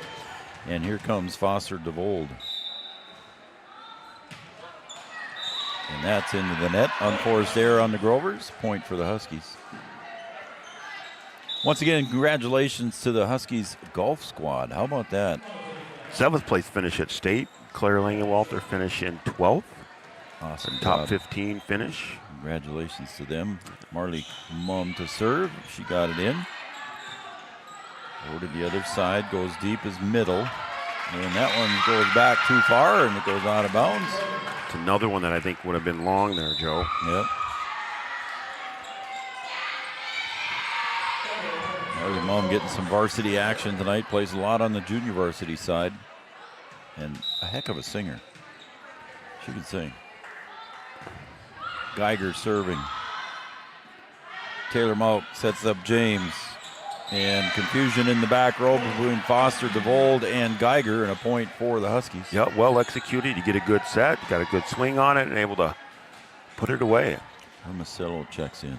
and here comes Foster DeVold. And that's into the net. Unforced error on the Grovers. Point for the Huskies. Once again, congratulations to the Huskies golf squad. How about that? 7th place finish at state. Claire Langewalter finish in 12th. Awesome Top job. 15 finish. Congratulations to them. Marley Mumm to serve. She got it in. Over to the other side. Goes deep as middle. And that one goes back too far and it goes out of bounds. It's another one that I think would have been long there, Joe. Yep. Marley Mumm getting some varsity action tonight. Plays a lot on the junior varsity side. And a heck of a singer. She can sing. Geiger serving. Taylor Malk sets up James. And confusion in the back row between Foster, DeVold, and Geiger, and a point for the Huskies. Yeah, well executed. You get a good set, got a good swing on it, and able to put it away. Hermosillo checks in.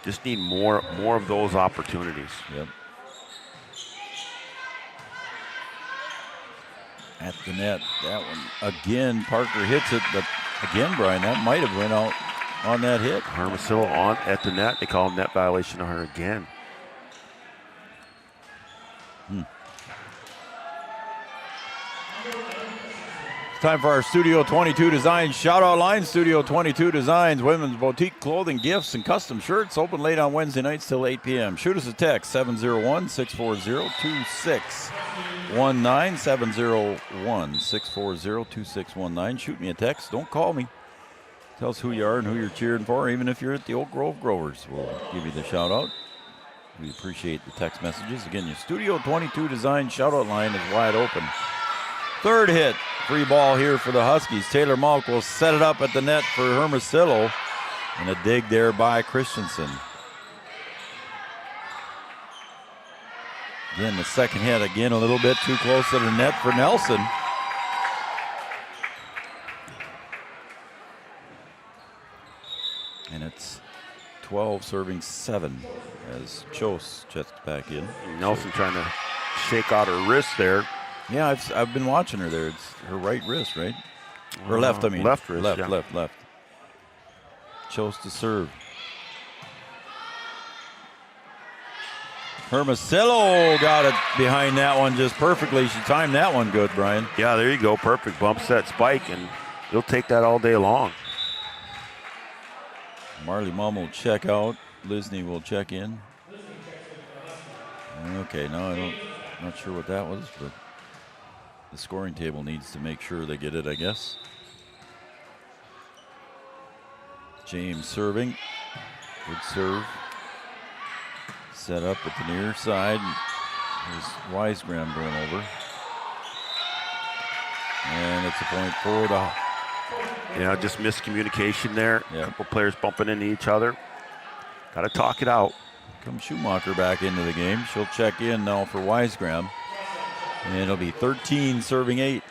Just need more of those opportunities. Yep. At the net, that one again. Parker hits it, but again, Brian, that might have went out on that hit. Hermosillo on at the net. They call net violation on her again. It's time for our Studio 22 Designs shout-out line. Studio 22 Designs, women's boutique clothing, gifts, and custom shirts. Open late on Wednesday nights till 8 p.m. Shoot us a text, 701-640-2619, 701-640-2619. Shoot me a text. Don't call me. Tell us who you are and who you're cheering for. Even if you're at the Oak Grove Grovers, we'll give you the shout-out. We appreciate the text messages. Again, your Studio 22 Design shout-out line is wide open. Third hit, free ball here for the Huskies. Taylor Malk will set it up at the net for Hermosillo. And a dig there by Christensen. Again, the second hit, again, a little bit too close to the net for Nelson. And it's 12 serving 7 as Chose checks back in. Nelson trying to shake out her wrist there. Yeah, I've been watching her there. It's her right wrist, right? Or left, I mean. Left wrist, Left, yeah. left. Chose to serve. Hermosillo got it behind that one just perfectly. She timed that one good, Brian. Yeah, there you go. Perfect bump set spike, and you'll take that all day long. Marley Mum will check out. Lisney will check in. Okay, no, not sure what that was, but the scoring table needs to make sure they get it, I guess. James serving. Good serve. Set up at the near side. There's Wisegram going over. And it's a point forward. Yeah, just miscommunication there. Yeah. A couple players bumping into each other. Got to talk it out. Comes Schumacher back into the game. She'll check in now for Wisegram. And it'll be 13 serving 8.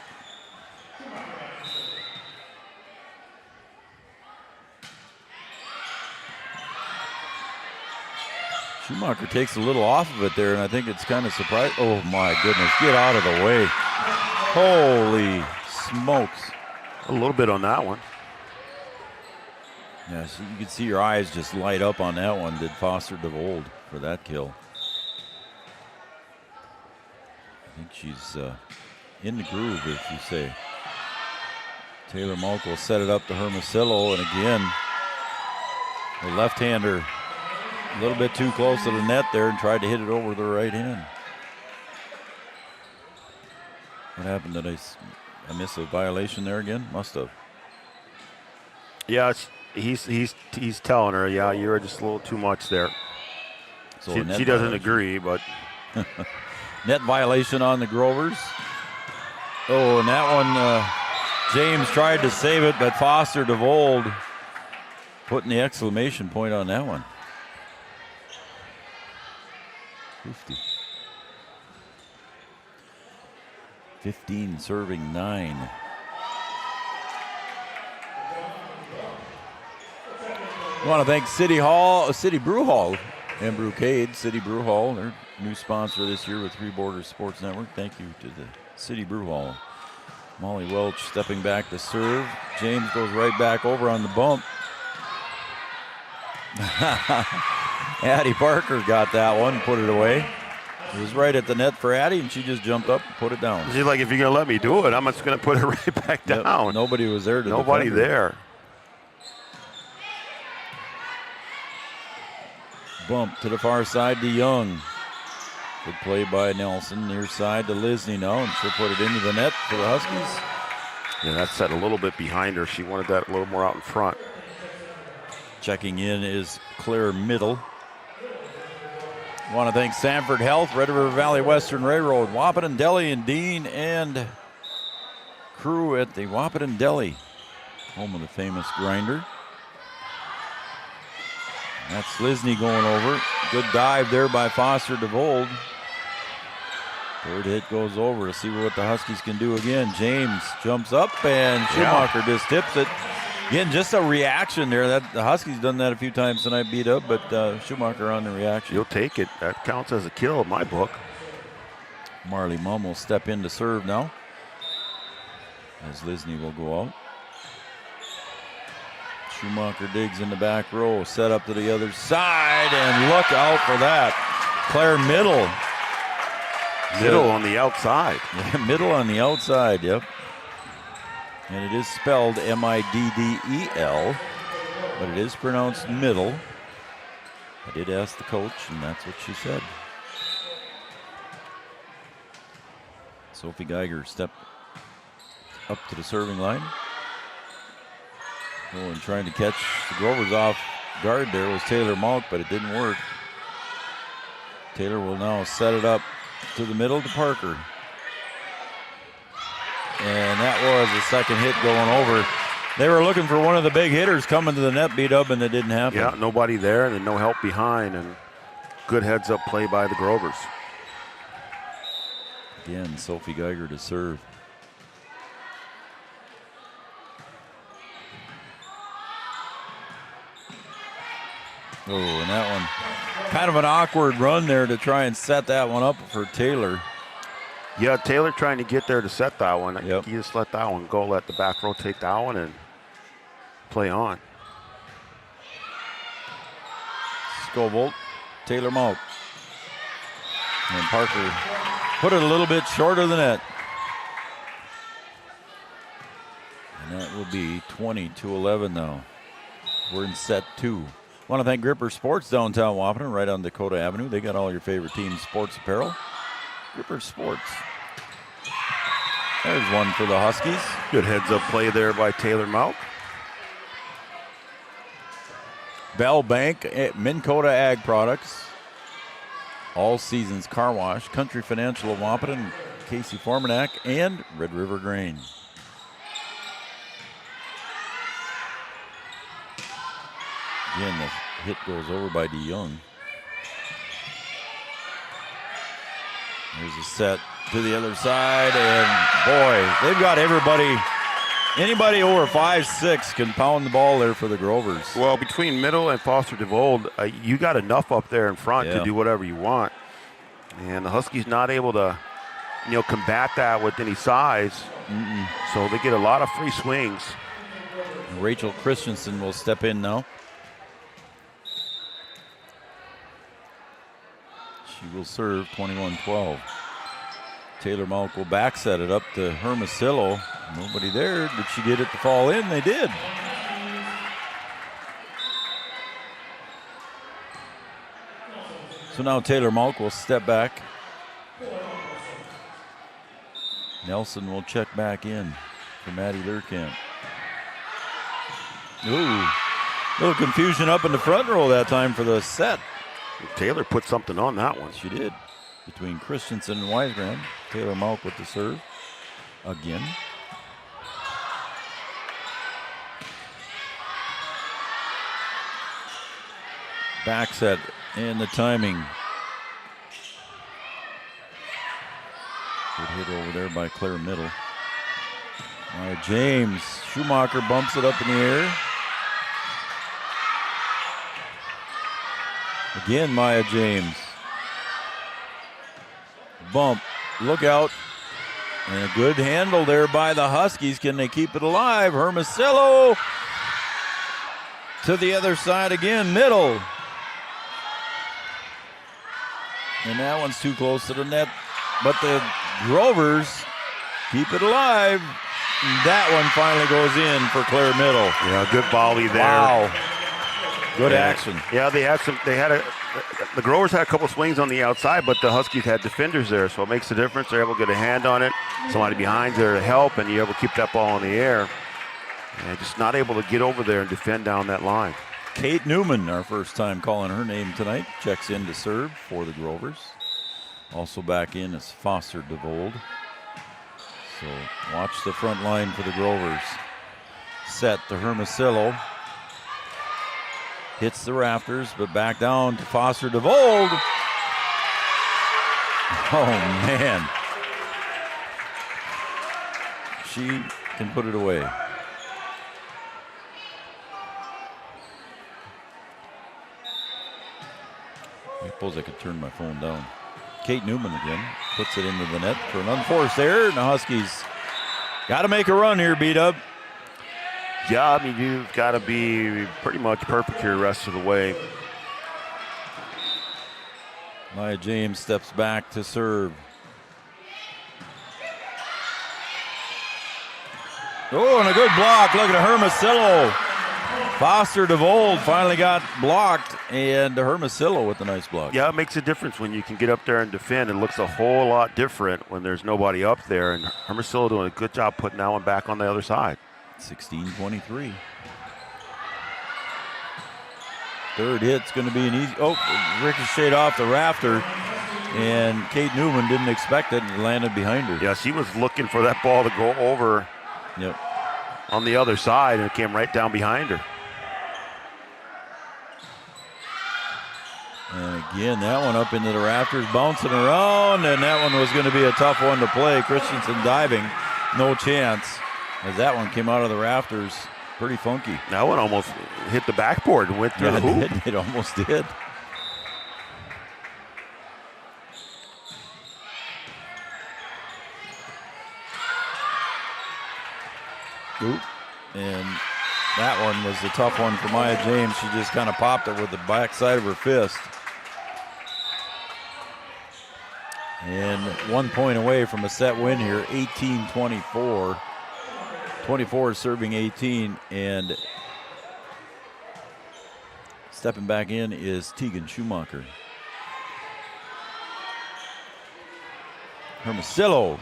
Schumacher takes a little off of it there, and I think it's kind of surprising. Oh, my goodness. Get out of the way. Holy smokes. A little bit on that one. Yeah, so you can see your eyes just light up on that one. Did Foster DeVold for that kill. I think she's in the groove, if you say. Taylor Malk will set it up to Hermosillo, and again, the left-hander a little bit too close to the net there and tried to hit it over the right hand. What happened? Did I miss a violation there again? Must have. Yeah, he's telling her, yeah, you're just a little too much there. So she doesn't agree, but net violation on the Grovers. Oh, and that one, James tried to save it, but Foster DeVold putting the exclamation point on that one. 50. 15 serving 9. I want to thank City Brew Hall and Brewcade, City Brew Hall, their new sponsor this year with Three Borders Sports Network. Thank you to the City Brew Hall. Molly Welch stepping back to serve. James goes right back over on the bump. Addie Parker got that one, put it away. It was right at the net for Addie, and she just jumped up and put it down. She's like, if you're going to let me do it, I'm just going to put it right back down. Yep, nobody was there to Nobody defend her. there. Bump to the far side to Young. Good play by Nelson. Near side to Lisney now, and she'll put it into the net for the Huskies. Yeah, that's set a little bit behind her. She wanted that a little more out in front. Checking in is Claire Middle. I want to thank Sanford Health, Red River Valley Western Railroad, Wahpeton Deli and Dean, and crew at the Wahpeton Deli, home of the famous grinder. That's Lisney going over. Good dive there by Foster DeVold. Third hit goes over to see what the Huskies can do again. James jumps up, and Schumacher just tips it. Again, just a reaction there. That the Huskies done that a few times tonight, beat up, but Schumacher on the reaction. You'll take it. That counts as a kill in my book. Marley Mum will step in to serve now, as Lisney will go out. Schumacher digs in the back row, set up to the other side, and look out for that. Claire Middle. Middle on the outside. Yeah, Middle on the outside, yep. And it is spelled Middel, but it is pronounced Middle. I did ask the coach, and that's what she said. Sophie Geiger stepped up to the serving line. Oh, and trying to catch the Grovers off guard there was Taylor Malk, but it didn't work. Taylor will now set it up to the middle to Parker. And that was the second hit going over. They were looking for one of the big hitters coming to the net, beat up, and it didn't happen. Yeah, nobody there and then no help behind, and good heads-up play by the Grovers. Again, Sophie Geiger to serve. Oh, and that one, kind of an awkward run there to try and set that one up for Taylor. Yeah, Taylor trying to get there to set that one. Yep. You just let that one go, let the back row take that one and play on. Scobolt, Taylor Malk. And Parker put it a little bit short of the net. And that will be 20-11 now. We're in set 2. Want to thank Gripper Sports downtown Wahpeton, right on Dakota Avenue. They got all your favorite team sports apparel. Gripper Sports. There's one for the Huskies. Good heads-up play there by Taylor Malk. Bell Bank, Minn Kota Ag Products. All Seasons Car Wash, Country Financial of Wahpeton, Casey Formanak, and Red River Grain. Again, the hit goes over by DeYoung. There's a set to the other side, and boy, they've got everybody. Anybody over 5'6" can pound the ball there for the Grovers. Well, between Middle and Foster DeVold, you got enough up there in front to do whatever you want. And the Huskies not able to, combat that with any size. So they get a lot of free swings. Rachel Christensen will step in now. She will serve 21-12. Taylor Malk will back set it up to Hermosillo. Nobody there. Did she get it to fall in? They did. So now Taylor Malk will step back. Nelson will check back in for Maddie Leurkamp. Ooh, little confusion up in the front row that time for the set. Taylor put something on that one. She did. Between Christensen and Weisbrand. Taylor Malk with the serve again. Back set and the timing. Good hit over there by Claire Middle. James Schumacher bumps it up in the air. Again, Maya James. Bump. Look out. And a good handle there by the Huskies. Can they keep it alive? Hermosillo to the other side again. Middle. And that one's too close to the net. But the Grovers keep it alive. That one finally goes in for Claire Middle. Yeah, good volley there. Wow. Good action. Yeah, the Grovers had a couple swings on the outside, but the Huskies had defenders there, so it makes a difference. They're able to get a hand on it. Somebody behind there to help, and you're able to keep that ball in the air. And just not able to get over there and defend down that line. Kate Newman, our first time calling her name tonight, checks in to serve for the Grovers. Also back in is Foster DeVold. So watch the front line for the Grovers. Set to Hermosillo. Hits the rafters, but back down to Foster DeVold. Oh, man. She can put it away. I suppose I could turn my phone down. Kate Newman again puts it into the net for an unforced error, and the Huskies got to make a run here, B-Dub. Yeah, I mean, you've got to be pretty much perfect here the rest of the way. Maya James steps back to serve. Oh, and a good block. Look at Hermosillo. Foster DeVold finally got blocked, and Hermosillo with a nice block. Yeah, it makes a difference when you can get up there and defend. It looks a whole lot different when there's nobody up there, and Hermosillo doing a good job putting that one back on the other side. 16-23. Third hit's going to be an easy. Oh, ricocheted off the rafter, and Kate Newman didn't expect it and landed behind her. Yeah, she was looking for that ball to go over on the other side, and it came right down behind her. And Again, that one up into the rafters, bouncing around, and that one was going to be a tough one to play. Christensen diving, no chance, as that one came out of the rafters pretty funky. That one almost hit the backboard and went through the hoop. It almost did. Oop. And that one was the tough one for Maya James. She just kind of popped it with the back side of her fist. And 1 point away from a set win here, 18-24. 24 serving 18, and stepping back in is Tegan Schumacher. Hermosillo.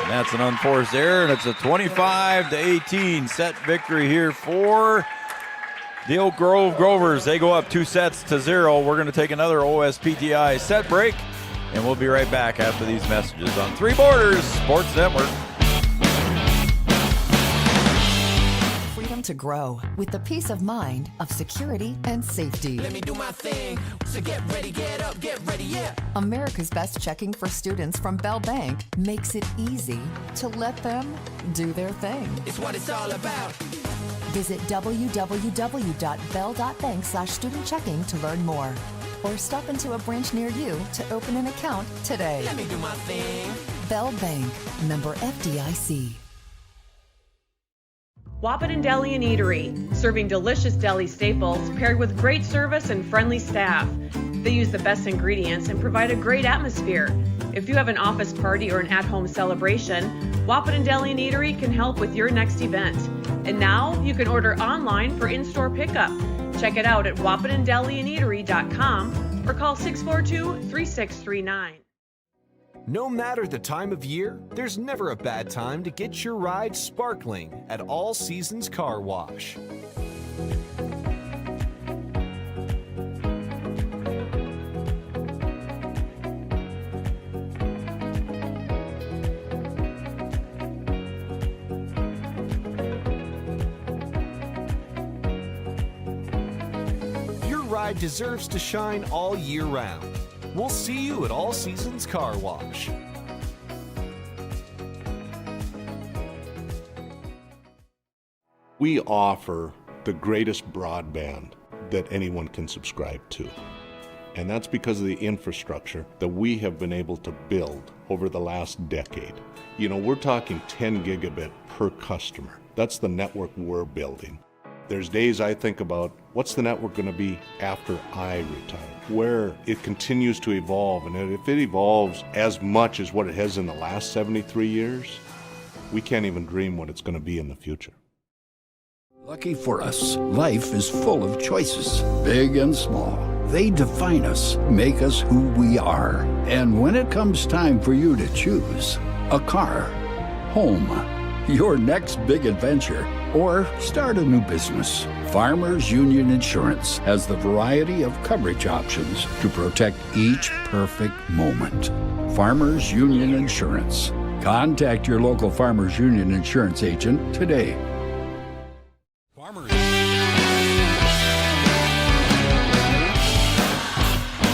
And that's an unforced error, and it's a 25-18 set victory here for the Oak Grove Grovers. They go up 2-0. We're going to take another OSPTI set break, and we'll be right back after these messages on Three Borders Sports Network. Freedom to grow with the peace of mind of security and safety. Let me do my thing. So get ready, get up, get ready, yeah. America's Best Checking for students from Bell Bank makes it easy to let them do their thing. It's what it's all about. Visit www.bell.bank/student-checking to learn more. Or stop into a branch near you to open an account today. Let me do my thing. Bell Bank, member FDIC. Wahpeton Deli and Eatery, serving delicious deli staples paired with great service and friendly staff. They use the best ingredients and provide a great atmosphere. If you have an office party or an at-home celebration, Wahpeton Deli and Eatery can help with your next event. And now you can order online for in-store pickup. Check it out at wahpetondeliandeatery.com or call 642-3639. No matter the time of year, there's never a bad time to get your ride sparkling at All Seasons Car Wash. Your ride deserves to shine all year round. We'll see you at All Seasons Car Wash. We offer the greatest broadband that anyone can subscribe to. And that's because of the infrastructure that we have been able to build over the last decade. You know, we're talking 10 gigabit per customer. That's the network we're building. There's days I think about, what's the network going to be after I retire? Where it continues to evolve, and if it evolves as much as what it has in the last 73 years, we can't even dream what it's going to be in the future. Lucky for us, life is full of choices, big and small. They define us, make us who we are. And when it comes time for you to choose, a car, home, your next big adventure, or start a new business, Farmers Union Insurance has the variety of coverage options to protect each perfect moment. Farmers Union Insurance. Contact your local Farmers Union Insurance agent today.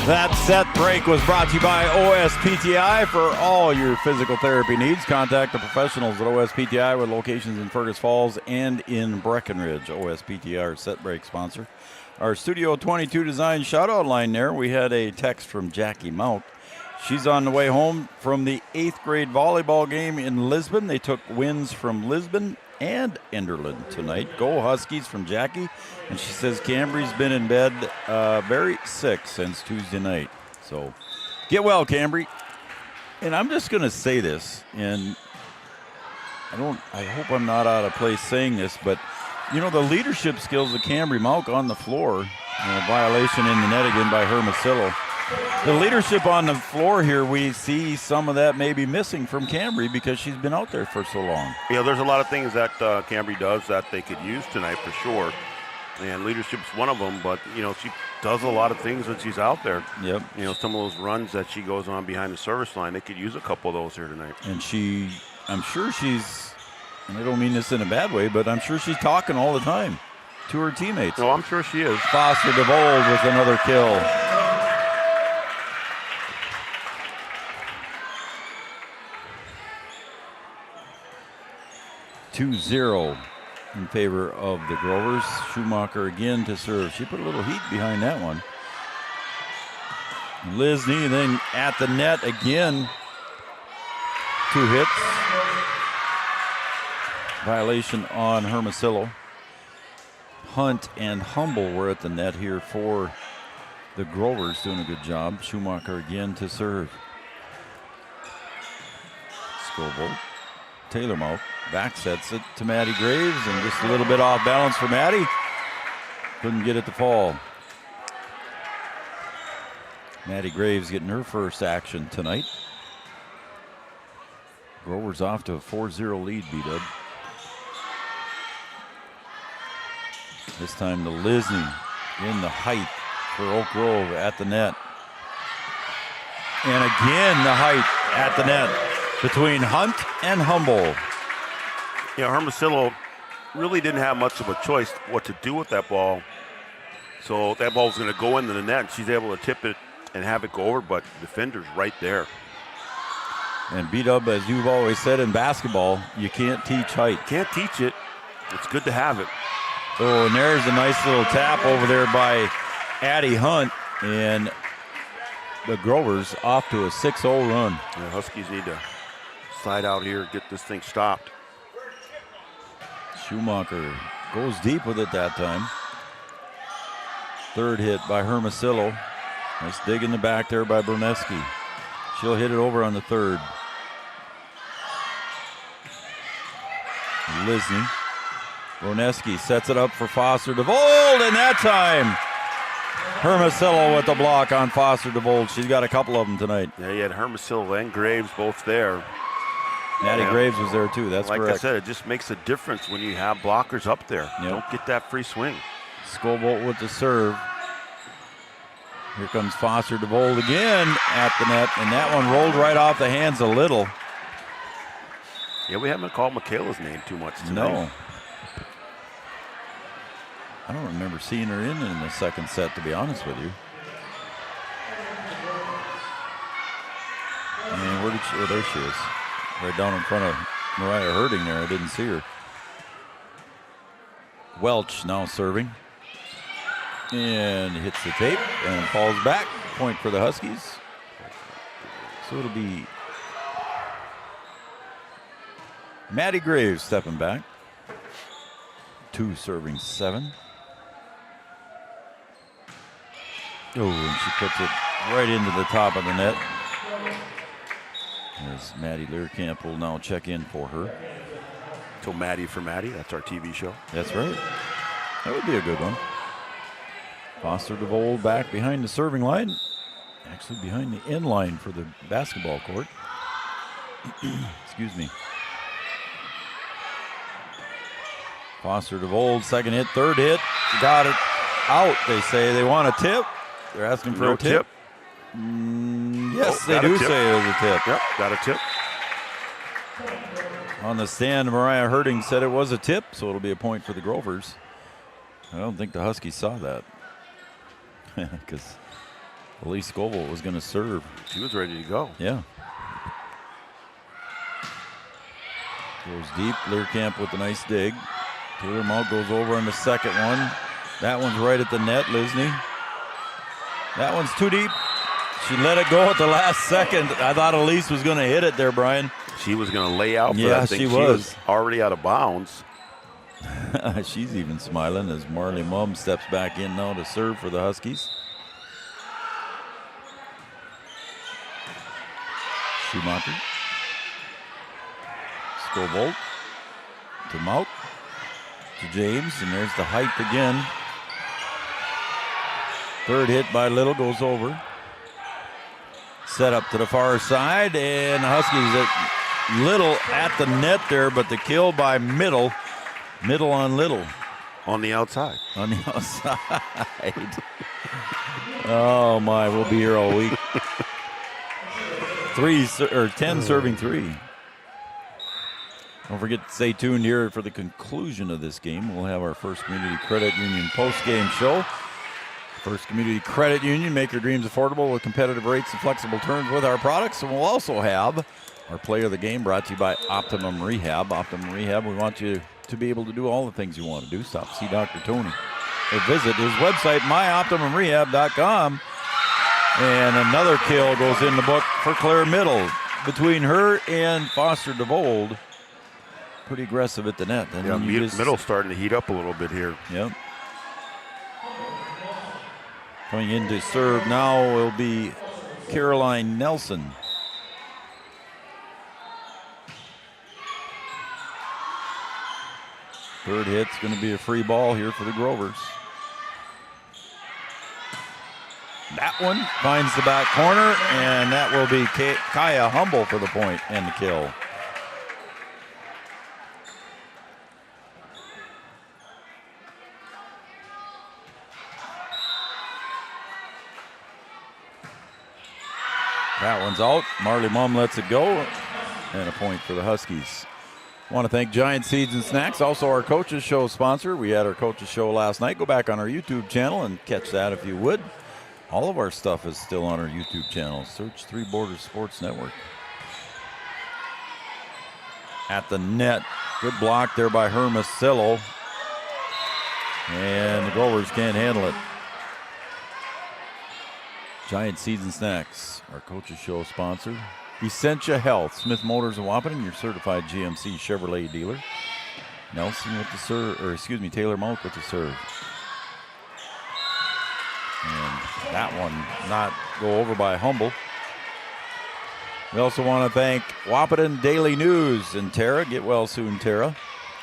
That set break was brought to you by OSPTI. For all your physical therapy needs, contact the professionals at OSPTI with locations in Fergus Falls and in Breckenridge. OSPTI, our set break sponsor. Our Studio 22 design shout-out line there, we had a text from Jackie Mount. She's on the way home from the 8th grade volleyball game in Lisbon. They took wins from Lisbon and Enderlin tonight. Go Huskies from Jackie. And she says Cambry's been in bed very sick since Tuesday night. So get well, Cambry. And I'm just going to say this, and I hope I'm not out of place saying this, but you know, the leadership skills of Cambry Malk on the floor, violation in the net again by Hermosillo. The leadership on the floor here, we see some of that maybe missing from Cambry because she's been out there for so long. Yeah, there's a lot of things that Cambry does that they could use tonight for sure. And leadership's one of them, but, you know, she does a lot of things when she's out there. Yep. You know, some of those runs that she goes on behind the service line, they could use a couple of those here tonight. And I'm sure she's, and I don't mean this in a bad way, but I'm sure she's talking all the time. to her teammates. No, I'm sure she is. Foster DeVold with another kill. (2-0) in favor of the Grovers. Schumacher again to serve. She put a little heat behind that one. Lisney then at the net again. 2 hits. Violation on Hermosillo. Hunt and Humble were at the net here for the Grovers, doing a good job. Schumacher again to serve. Scoville. Taylormouth back sets it to Maddie Graves, and just a little bit off balance for Maddie. Couldn't get it to fall. Maddie Graves getting her first action tonight. Grovers off to a 4-0 lead, B-Dub. This time to Lisney in the height for Oak Grove at the net. And again the height at the net between Hunt and Humble. Yeah, Hermosillo really didn't have much of a choice what to do with that ball. So that ball was going to go into the net, and she's able to tip it and have it go over, but the defender's right there. And B-Dub, as you've always said in basketball, you can't teach height. Can't teach it. It's good to have it. Oh, and there's a nice little tap over there by Addie Hunt, and the Grovers off to a 6-0 run. The Huskies need to slide out here, get this thing stopped. Schumacher goes deep with it that time. Third hit by Hermosillo. Nice dig in the back there by Bruneski. She'll hit it over on the third. Lisney. Bruneski sets it up for Foster DeVold, and that time Hermosillo with the block on Foster DeVold. She's got a couple of them tonight. Yeah, you had Hermosillo and Graves both there. Maddie Graves was there too, that's like correct. I said, it just makes a difference when you have blockers up there. Yep. Don't get that free swing. Scobolt with the serve. Here comes Foster DeVold again at the net, and that one rolled right off the hands a little. Yeah, we haven't called Michaela's name too much tonight. No. I don't remember seeing her in the second set, to be honest with you. And where did she, oh, there she is. Right down in front of Mariah Herding there. I didn't see her. Welch now serving. And hits the tape and falls back. Point for the Huskies. So it'll be Maddie Graves stepping back. 2 serving 7. Oh, and she puts it right into the top of the net. As Maddie Learcamp will now check in for her. So Maddie for Maddie, that's our TV show. That's right. That would be a good one. Foster DeVold back behind the serving line. Actually behind the end line for the basketball court. Excuse me. Foster DeVold, second hit, third hit. Got it out, they say. They want a tip. They're asking for a tip. Yes, they do say it was a tip. Yep, got a tip. On the stand, Mariah Herding said it was a tip, so it'll be a point for the Grovers. I don't think the Huskies saw that. Because Elise Scoville was going to serve. She was ready to go. Yeah. Goes deep. Learcamp with a nice dig. Taylor Malt goes over on the second one. That one's right at the net, Lisney. That one's too deep. She let it go at the last second. I thought Elise was going to hit it there, Brian. She was going to lay out for yeah, that thing. She was already out of bounds. She's even smiling as Marley Mumm steps back in now to serve for the Huskies. Schumacher. Scobolt to Mout to James, and there's the height again. Third hit by Little goes over. Set up to the far side, and the Huskies at Little at the net there, but the kill by Middle. Middle on Little. On the outside. On the outside. Oh my, we'll be here all week. 10 serving 3. Don't forget to stay tuned here for the conclusion of this game. We'll have our First Community Credit Union post-game show. First Community Credit Union, make your dreams affordable with competitive rates and flexible terms with our products. And we'll also have our play of the game brought to you by Optimum Rehab. Optimum Rehab, we want you to be able to do all the things you want to do. Stop, see Dr. Tony. Or visit his website, myoptimumrehab.com. And another kill goes in the book for Claire Middle. Between her and Foster DeVold, pretty aggressive at the net. And yeah, Middle's starting to heat up a little bit here. Yep. Coming in to serve now will be Caroline Nelson. Third hit's going to be a free ball here for the Grovers. That one finds the back corner, and that will be Kaya Humble for the point and the kill. That one's out. Marley Mum lets it go, and a point for the Huskies. I want to thank Giant Seeds and Snacks, also our Coaches Show sponsor. We had our Coaches Show last night. Go back on our YouTube channel and catch that if you would. All of our stuff is still on our YouTube channel. Search Three Borders Sports Network. At the net, good block there by Hermosillo. And the Grovers can't handle it. Giant Seeds and Snacks, our Coaches Show sponsor. Essentia Health, Smith Motors of Wahpeton, your certified GMC Chevrolet dealer. Nelson with the serve, or excuse me, Taylor Monk with the serve. And that one not go over by Humble. We also want to thank Wahpeton Daily News and Tara. Get well soon, Tara.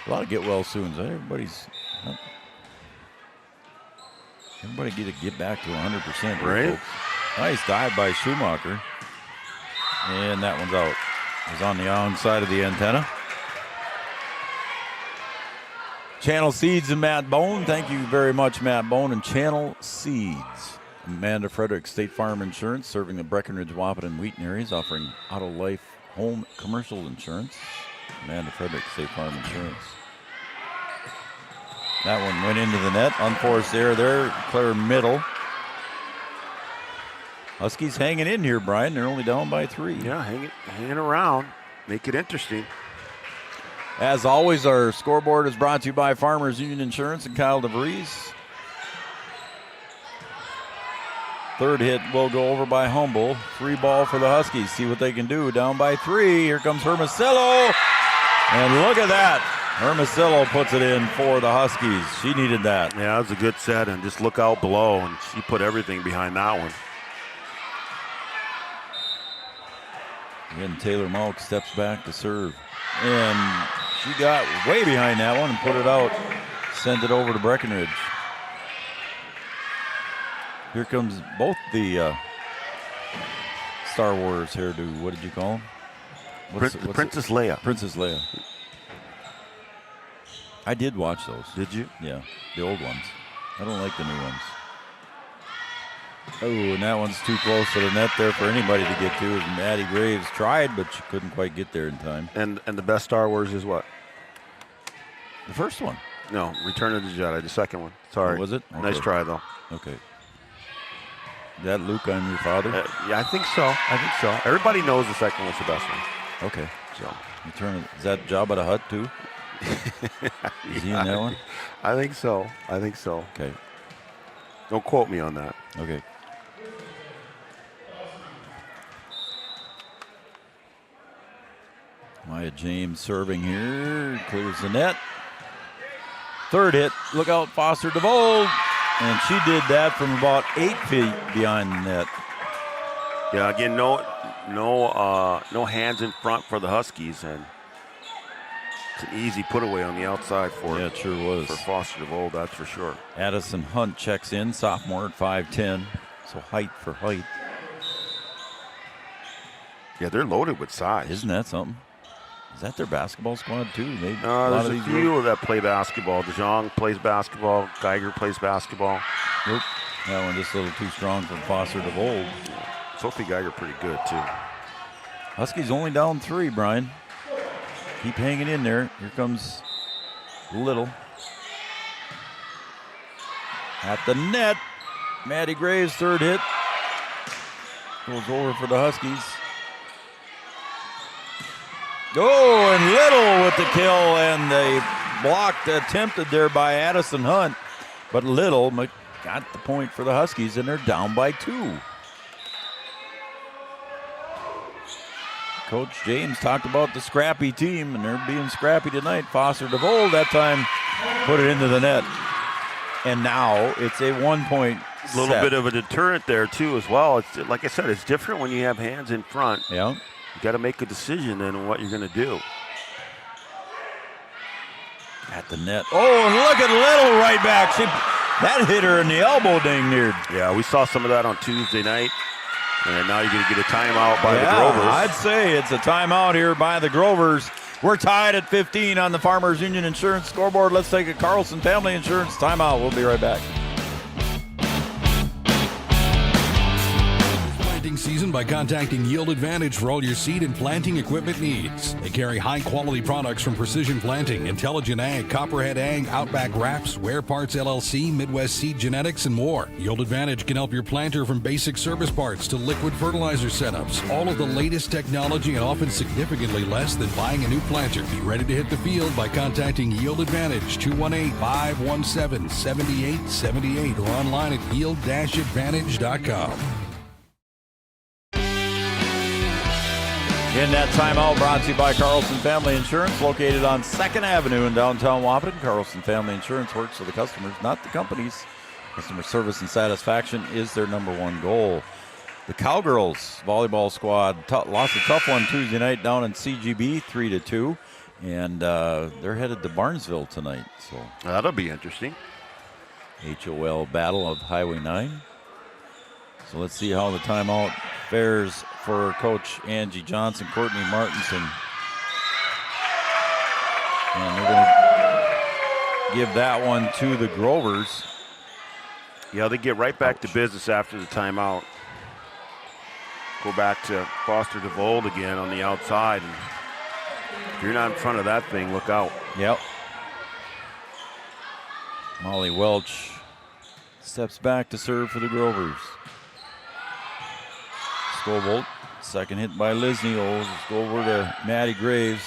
A lot of get well soons. Everybody get back to 100%. Right. Folks. Nice dive by Schumacher. And that one's out. It was on the wrong side of the antenna. Channel Seeds and Matt Bone. Thank you very much, Matt Bone. And Channel Seeds. Amanda Frederick, State Farm Insurance, serving the Breckenridge, Wahpeton, Wheaton areas, offering auto, life, home, commercial insurance. Amanda Frederick, State Farm Insurance. That one went into the net. Unforced error there. Claire Middle. Huskies hanging in here, Brian. They're only down by 3. Yeah, hanging around. Make it interesting. As always, our scoreboard is brought to you by Farmers Union Insurance and Kyle DeVries. Third hit will go over by Humble. Free ball for the Huskies. See what they can do. Down by 3. Here comes Hermosillo. And look at that. Hermosillo puts it in for the Huskies. She needed that. Yeah, that was a good set. And just look out below. And she put everything behind that one. Again, Taylor Malk steps back to serve. And she got way behind that one and put it out. Sent it over to Breckenridge. Here comes both the Star Wars hairdo. What did you call them? Princess Leia. Princess Leia. I did watch those. Did you? Yeah, the old ones. I don't like the new ones. Oh, and that one's too close to the net there for anybody to get to. And Maddie Graves tried, but she couldn't quite get there in time. And the best Star Wars is what? The first one. No, Return of the Jedi, the second one. Sorry. Oh, was it? Okay. Nice try, though. Okay. Is that Luke, I'm your father? Yeah, I think so. Everybody knows the second one's the best one. Okay. So, is that Jabba the Hutt, too? Is he in that one? I think so. Okay. Don't quote me on that. Okay. Maya James serving here. Clears the net. Third hit. Look out, Foster DeVold. And she did that from about 8 feet behind the net. Yeah, again, no hands in front for the Huskies, and it's an easy put away on the outside for it sure was. For Foster DeVold, that's for sure. Addison Hunt checks in, sophomore at 5'10", so height for height. Yeah, they're loaded with size. Isn't that something? Is that their basketball squad too? There's a few that play basketball. DeJong plays basketball. Geiger plays basketball. Nope. That one just a little too strong for Foster DeVold. Sophie Geiger pretty good too. Huskies only down 3, Brian. keep hanging in there. Here comes Little. At the net, Maddie Graves' third hit. Goes over for the Huskies. Oh, and Little with the kill, and they blocked attempted there by Addison Hunt. But Little got the point for the Huskies, and they're down by 2. Coach James talked about the scrappy team, and they're being scrappy tonight. Foster DeVold that time put it into the net. And now it's a 1-point A little bit of a deterrent there, too, as well. It's like I said, it's different when you have hands in front. Yeah. You got to make a decision then on what you're going to do. At the net. Oh, and look at Little right back. That hit her in the elbow dang near. Yeah, we saw some of that on Tuesday night. And now you're going to get a timeout by the Grovers. I'd say it's a timeout here by the Grovers. We're tied at 15 on the Farmers Union Insurance scoreboard. Let's take a Carlson Family Insurance timeout. We'll be right back. Season by contacting Yield Advantage for all your seed and planting equipment needs. They carry high-quality products from Precision Planting, Intelligent Ag, Copperhead Ag, Outback Wraps, Wear Parts LLC, Midwest Seed Genetics, and more. Yield Advantage can help your planter from basic service parts to liquid fertilizer setups. All of the latest technology and often significantly less than buying a new planter. Be ready to hit the field by contacting Yield Advantage 218-517-7878 or online at yield-advantage.com. In that timeout, brought to you by Carlson Family Insurance, located on 2nd Avenue in downtown Wahpeton. Carlson Family Insurance works for the customers, not the companies. Customer service and satisfaction is their number one goal. The Cowgirls volleyball squad lost a tough one Tuesday night down in CGB, 3-2, and they're headed to Barnesville tonight. So that'll be interesting. HOL Battle of Highway 9. So let's see how the timeout fares for Coach Angie Johnson, Courtney Martinson. And they're going to give that one to the Grovers. Yeah, they get right back to business after the timeout. Go back to Foster DeVold again on the outside. And if you're not in front of that thing, look out. Yep. Molly Welch steps back to serve for the Grovers. Scobolt, second hit by Lisney. Let's go over to Maddie Graves.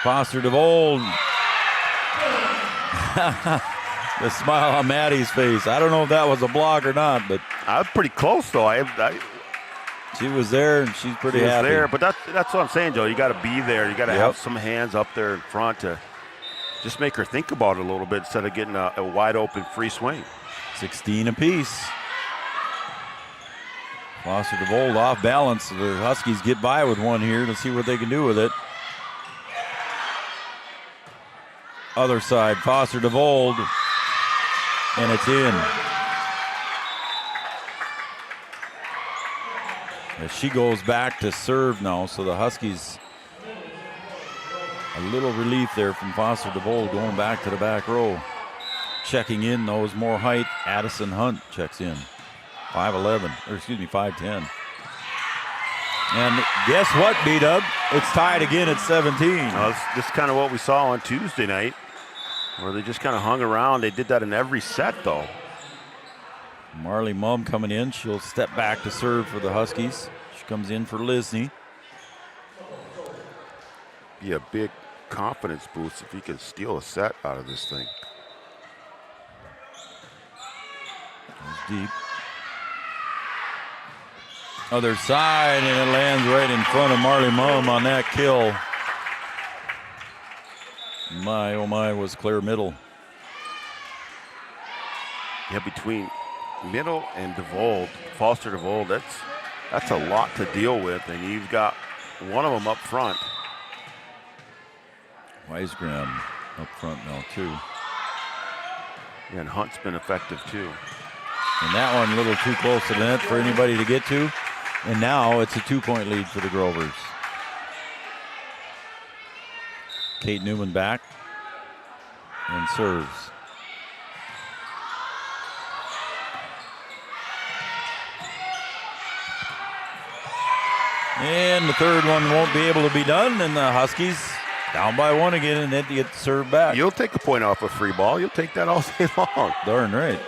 Foster DeVold. The smile on Maddie's face. I don't know if that was a block or not, but I was pretty close though. She was there, and she's pretty happy. There, but that's what I'm saying, Joe. You got to be there. You got to have some hands up there in front to just make her think about it a little bit instead of getting a wide open free swing. 16 apiece. Foster DeVold off balance. The Huskies get by with one here to see what they can do with it. Other side, Foster DeVold, and it's in. As she goes back to serve now, so the Huskies, a little relief there from Foster DeVold going back to the back row. Checking in, though, is more height. Addison Hunt checks in. 5'10". And guess what, B-Dub? It's tied again at 17. This is kind of what we saw on Tuesday night, where they just kind of hung around. They did that in every set, though. Marley Mumm coming in. She'll step back to serve for the Huskies. She comes in for Lisney. Be a big confidence boost if he can steal a set out of this thing. Goes deep. Other side, and it lands right in front of Marley Mumm on that kill. My, oh my, was clear middle. Yeah, between middle and DeVold, Foster DeVold, that's a lot to deal with, and you've got one of them up front. Weisgram up front now, too. Yeah, and Hunt's been effective, too. And that one a little too close to the net for anybody to get to. And now it's a 2-point lead for the Grovers. Kate Newman back and serves. And the third one won't be able to be done, and the Huskies down by one again, and then get the serve back. You'll take a point off a free ball. You'll take that all day long. Darn right.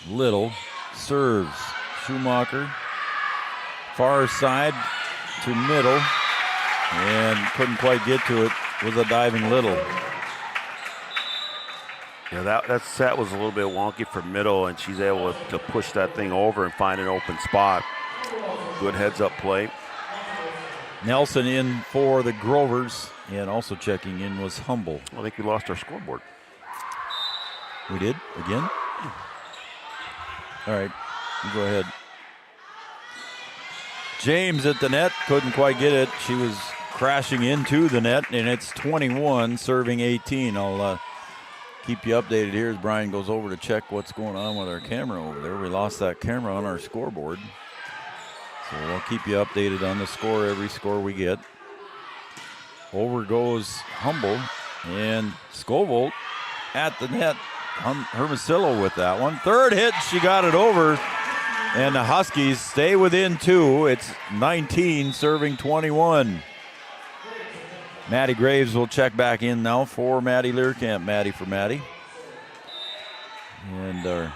Little serves. Schumacher, far side to middle, and couldn't quite get to it. Was a diving Little. Yeah, that set was a little bit wonky for middle, and she's able to push that thing over and find an open spot. Good heads-up play. Nelson in for the Grovers, and also checking in was Humble. I think we lost our scoreboard. We did? Again? All right, you go ahead. James at the net, couldn't quite get it. She was crashing into the net, and it's 21, serving 18. I'll keep you updated here as Brian goes over to check what's going on with our camera over there. We lost that camera on our scoreboard. So we'll keep you updated on the score, every score we get. Over goes Humble, and Scovolt at the net. Hermosillo with that one. Third hit, she got it over. And the Huskies stay within 2. It's 19, serving 21. Maddie Graves will check back in now for Maddie Learcamp. Maddie for Maddie. And our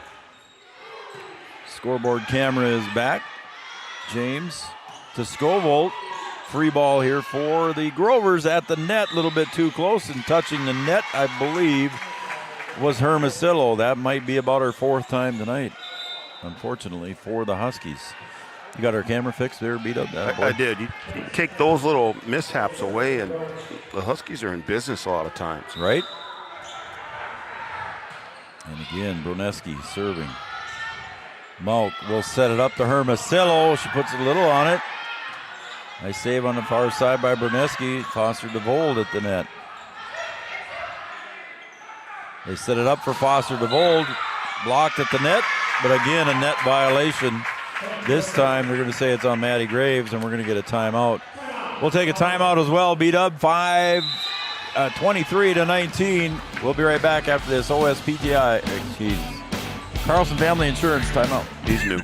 scoreboard camera is back. James to Scovolt. Free ball here for the Grovers at the net. A little bit too close, and touching the net, I believe, was Hermosillo. That might be about her 4th time tonight, unfortunately, for the Huskies. You got our camera fixed there, beat up? I did. You take those little mishaps away, and the Huskies are in business a lot of times. Right? And again, Bruneski serving. Malk will set it up to Hermosillo. She puts a little on it. Nice save on the far side by Bruneski. Foster DeVold at the net. They set it up for Foster DeVold. Blocked at the net, but again, a net violation. This time they're going to say it's on Maddie Graves, and we're going to get a timeout. We'll take a timeout as well. Beat up 23-19. We'll be right back after this. Carlson Family Insurance timeout. He's new.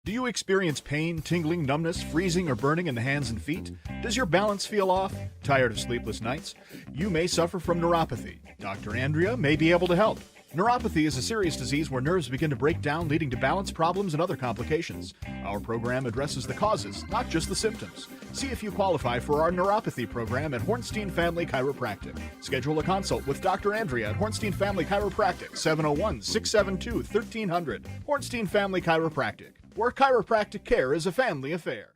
Do you experience pain, tingling, numbness, freezing, or burning in the hands and feet? Does your balance feel off? Tired of sleepless nights? You may suffer from neuropathy. Dr. Andrea may be able to help. Neuropathy is a serious disease where nerves begin to break down, leading to balance problems and other complications. Our program addresses the causes, not just the symptoms. See if you qualify for our neuropathy program at Hornstein Family Chiropractic. Schedule a consult with Dr. Andrea at Hornstein Family Chiropractic, 701-672-1300. Hornstein Family Chiropractic, where chiropractic care is a family affair.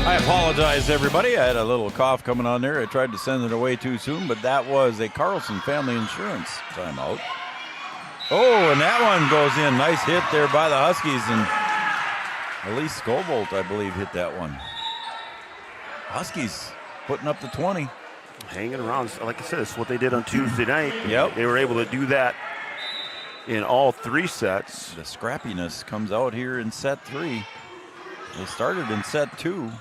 I apologize, everybody. I had a little cough coming on there. I tried to send it away too soon, but that was a Carlson Family Insurance timeout. Oh, and that one goes in. Nice hit there by the Huskies, and Elise Scovolt, I believe, hit that one. Huskies putting up the 20. Hanging around. Like I said, it's what they did on Tuesday night. Yep. They were able to do that in all 3 sets. The scrappiness comes out here in set 3. They started in set 2.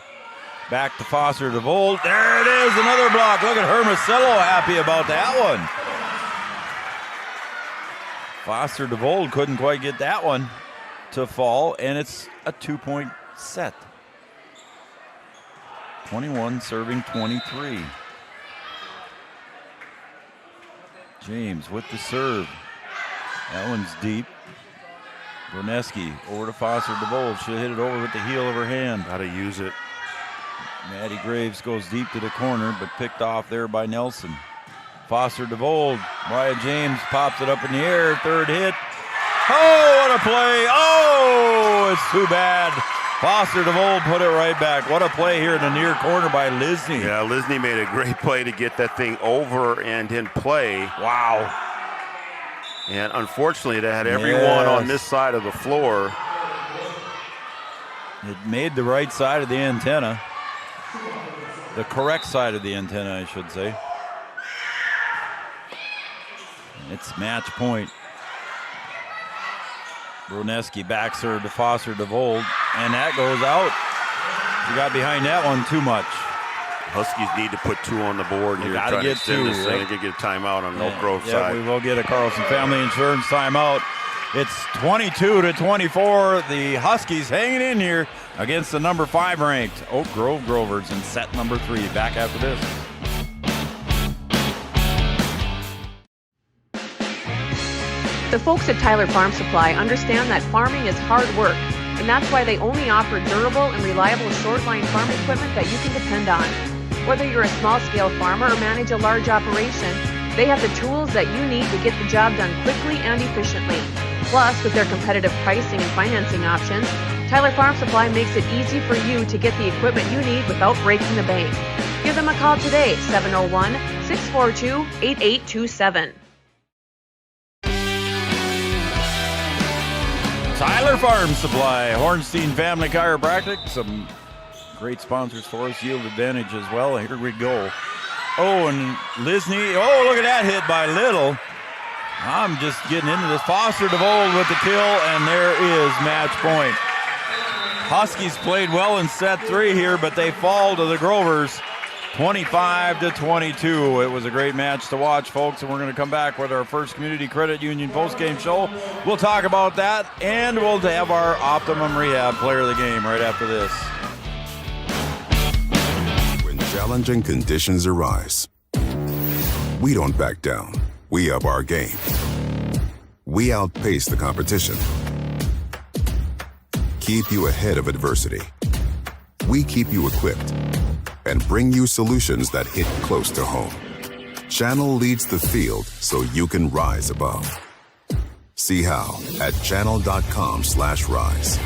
Back to Foster DeVold. There it is, another block. Look at Hermosillo happy about that one. Foster DeVold couldn't quite get that one to fall, and it's a 2-point set. 21 serving 23. James with the serve. That one's deep. Bruneski over to Foster DeVold. She'll hit it over with the heel of her hand. Got to use it. Maddie Graves goes deep to the corner, but picked off there by Nelson. Foster DeVold. Mariah James pops it up in the air. Third hit. Oh, what a play. Oh, it's too bad. Foster DeVold put it right back. What a play here in the near corner by Lisney. Yeah, Lisney made a great play to get that thing over and in play. Wow. And unfortunately, they had everyone on this side of the floor. It made the right side of the antenna. The correct side of the antenna, I should say. It's match point. Bruneski back serve to Foster DeVold, and that goes out. She got behind that one too much. Huskies need to put 2 on the board here. Got to get 2. They're going to get a timeout on Oak Grove Yeah, side. we will get a Carlson Family Insurance timeout. It's 22-24. The Huskies hanging in here against the number 5 ranked Oak Grove Grovers in set number 3. Back after this. The folks at Tyler Farm Supply understand that farming is hard work, and that's why they only offer durable and reliable short-line farm equipment that you can depend on. Whether you're a small-scale farmer or manage a large operation, they have the tools that you need to get the job done quickly and efficiently. Plus, with their competitive pricing and financing options, Tyler Farm Supply makes it easy for you to get the equipment you need without breaking the bank. Give them a call today, 701-642-8827. Tyler Farm Supply, Hornstein Family Chiropractic, some great sponsors for us, Yield Advantage as well. Here we go. Oh, and Lisney, oh, look at that hit by Little. I'm just getting into this. Foster DeVold with the kill, and there is match point. Huskies played well in set 3 here, but they fall to the Grovers 25-22. It was a great match to watch, folks, and we're going to come back with our First Community Credit Union postgame show. We'll talk about that, and we'll have our Optimum Rehab Player of the Game right after this. When challenging conditions arise, we don't back down. We up our game. We outpace the competition. Keep you ahead of adversity. We keep you equipped and bring you solutions that hit close to home. Channel leads the field so you can rise above. See how at channel.com/rise.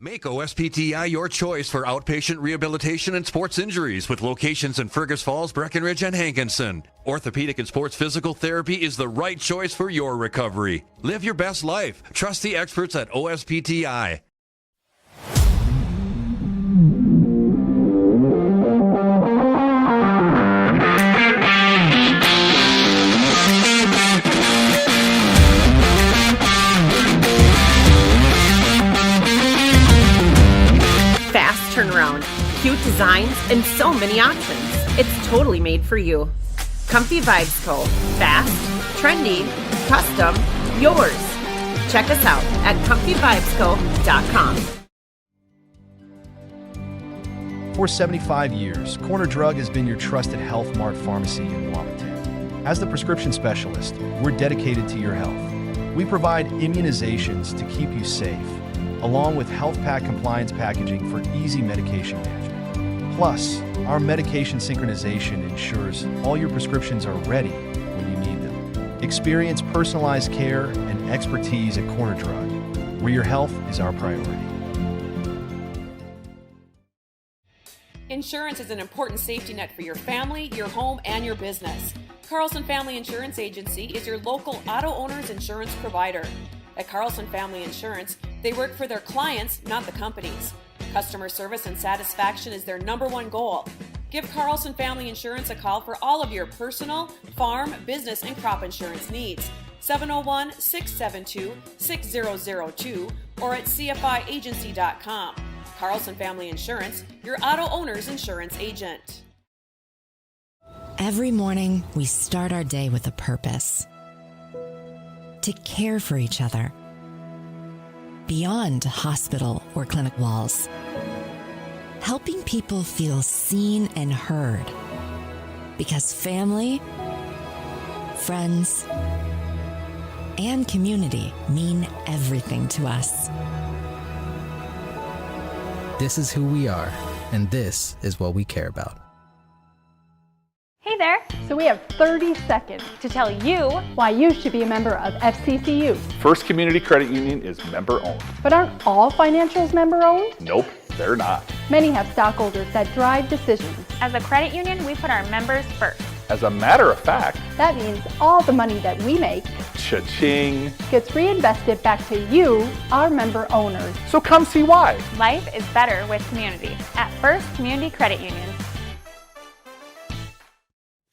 Make OSPTI your choice for outpatient rehabilitation and sports injuries with locations in Fergus Falls, Breckenridge, and Hankinson. Orthopedic and sports physical therapy is the right choice for your recovery. Live your best life. Trust the experts at OSPTI. Fast turnaround, cute designs, and so many options. It's totally made for you. Comfy Vibes Co. Fast, trendy, custom, yours. Check us out at comfyvibesco.com. For 75 years, Corner Drug has been your trusted Health Mart pharmacy in Wahpeton. As the prescription specialist, we're dedicated to your health. We provide immunizations to keep you safe, along with health pack compliance packaging for easy medication management. Plus, our medication synchronization ensures all your prescriptions are ready when you need them. Experience personalized care and expertise at Corner Drug, where your health is our priority. Insurance is an important safety net for your family, your home, and your business. Carlson Family Insurance Agency is your local auto owner's insurance provider. At Carlson Family Insurance, they work for their clients, not the companies. Customer service and satisfaction is their #1 goal. Give Carlson Family Insurance a call for all of your personal, farm, business, and crop insurance needs. 701-672-6002 or at cfiagency.com. Carlson Family Insurance, your auto owner's insurance agent. Every morning, we start our day with a purpose. To care for each other. Beyond hospital or clinic walls. Helping people feel seen and heard. Because family, friends, and community mean everything to us. This is who we are, and this is what we care about. Hey there! So we have 30 seconds to tell you why you should be a member of FCCU. First Community Credit Union is member-owned. But aren't all financials member-owned? Nope, they're not. Many have stockholders that drive decisions. As a credit union, we put our members first. As a matter of fact, that means all the money that we make cha-ching gets reinvested back to you, our member owners. So come see why. Life is better with community at First Community Credit Union.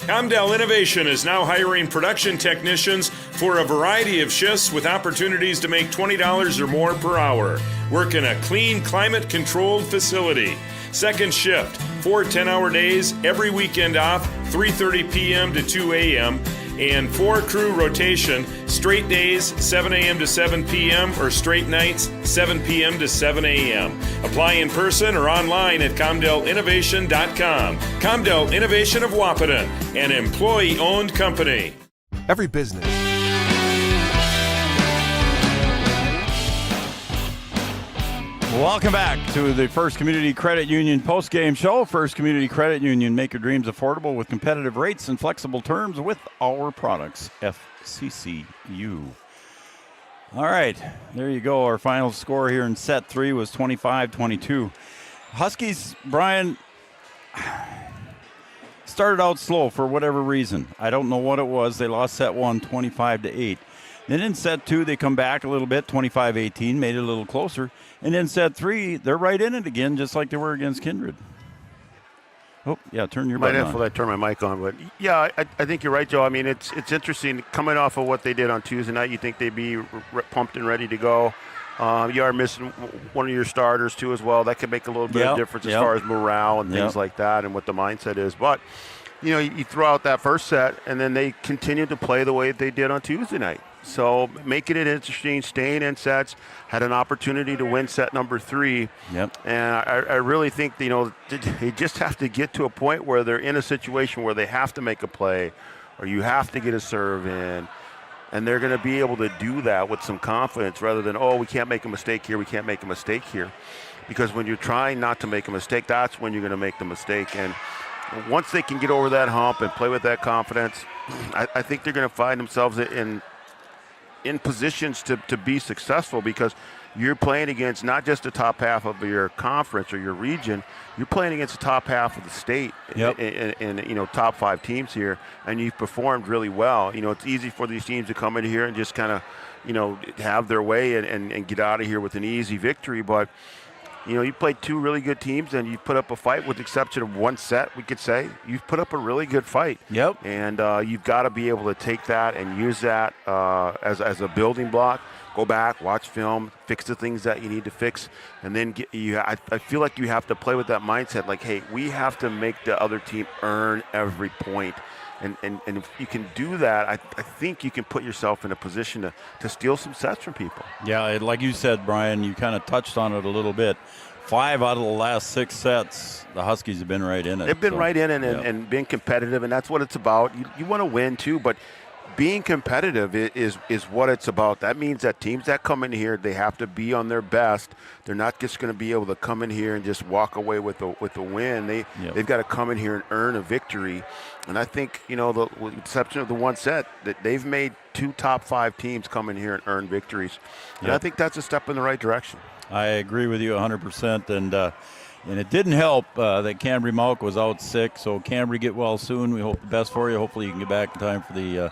Comdell Innovation is now hiring production technicians for a variety of shifts with opportunities to make $20 or more per hour. Work in a clean, climate-controlled facility. Second shift, 4 10-hour days, every weekend off, 3:30 p.m. to 2 a.m., and 4-crew rotation, straight days, 7 a.m. to 7 p.m., or straight nights, 7 p.m. to 7 a.m. Apply in person or online at ComdellInnovation.com. Comdell Innovation of Wahpeton, an employee-owned company. Every business. Welcome back to the First Community Credit Union post-game show. First Community Credit Union, make your dreams affordable with competitive rates and flexible terms with our products, FCCU. All right, there you go. Our final score here in set 3 was 25-22. Huskies, Brian, started out slow for whatever reason. I don't know what it was. They lost set 1 25-8. Then in set 2, they come back a little bit, 25-18, made it a little closer. And in set 3, they're right in it again, just like they were against Kindred. Oh, yeah, turn your button on. I turn my mic on, but yeah, I think you're right, Joe. I mean, it's interesting coming off of what they did on Tuesday night. You think they'd be pumped and ready to go. You are missing one of your starters too as well. That could make a little bit of difference as far as morale and things like that, and what the mindset is. But you know, you throw out that first set, and then they continued to play the way they did on Tuesday night. So making it interesting, staying in sets, had an opportunity to win set number 3. Yep. And I really think, you know, they just have to get to a point where they're in a situation where they have to make a play, or you have to get a serve in, and they're going to be able to do that with some confidence rather than, oh, we can't make a mistake here, we can't make a mistake here. Because when you're trying not to make a mistake, that's when you're going to make the mistake. And once they can get over that hump and play with that confidence, I think they're going to find themselves in positions to be successful, because you're playing against not just the top half of your conference or your region, you're playing against the top half of the state and you know, top 5 teams here, and you've performed really well. You know, it's easy for these teams to come in here and just kind of, you know, have their way and get out of here with an easy victory, but you know, you played 2 really good teams, and you put up a fight with the exception of one set, we could say. You've put up a really good fight. Yep. And you've got to be able to take that and use that as a building block. Go back, watch film, fix the things that you need to fix, and then I feel like you have to play with that mindset, like, hey, we have to make the other team earn every point. And if you can do that, I think you can put yourself in a position to steal some sets from people. Yeah, like you said, Brian, you kind of touched on it a little bit. 5 out of the last 6 sets, the Huskies have been right in it. They've been right in it and been competitive, and that's what it's about. You want to win too, but being competitive is what it's about. That means that teams that come in here, they have to be on their best. They're not just going to be able to come in here and just walk away with a win. They've got to come in here and earn a victory. And I think, you know, with the exception of the one set, that they've made 2 top 5 teams come in here and earn victories. And I think that's a step in the right direction. I agree with you 100%, and it didn't help that Cambry Malk was out sick. So Cambry, get well soon. We hope the best for you. Hopefully you can get back in time for the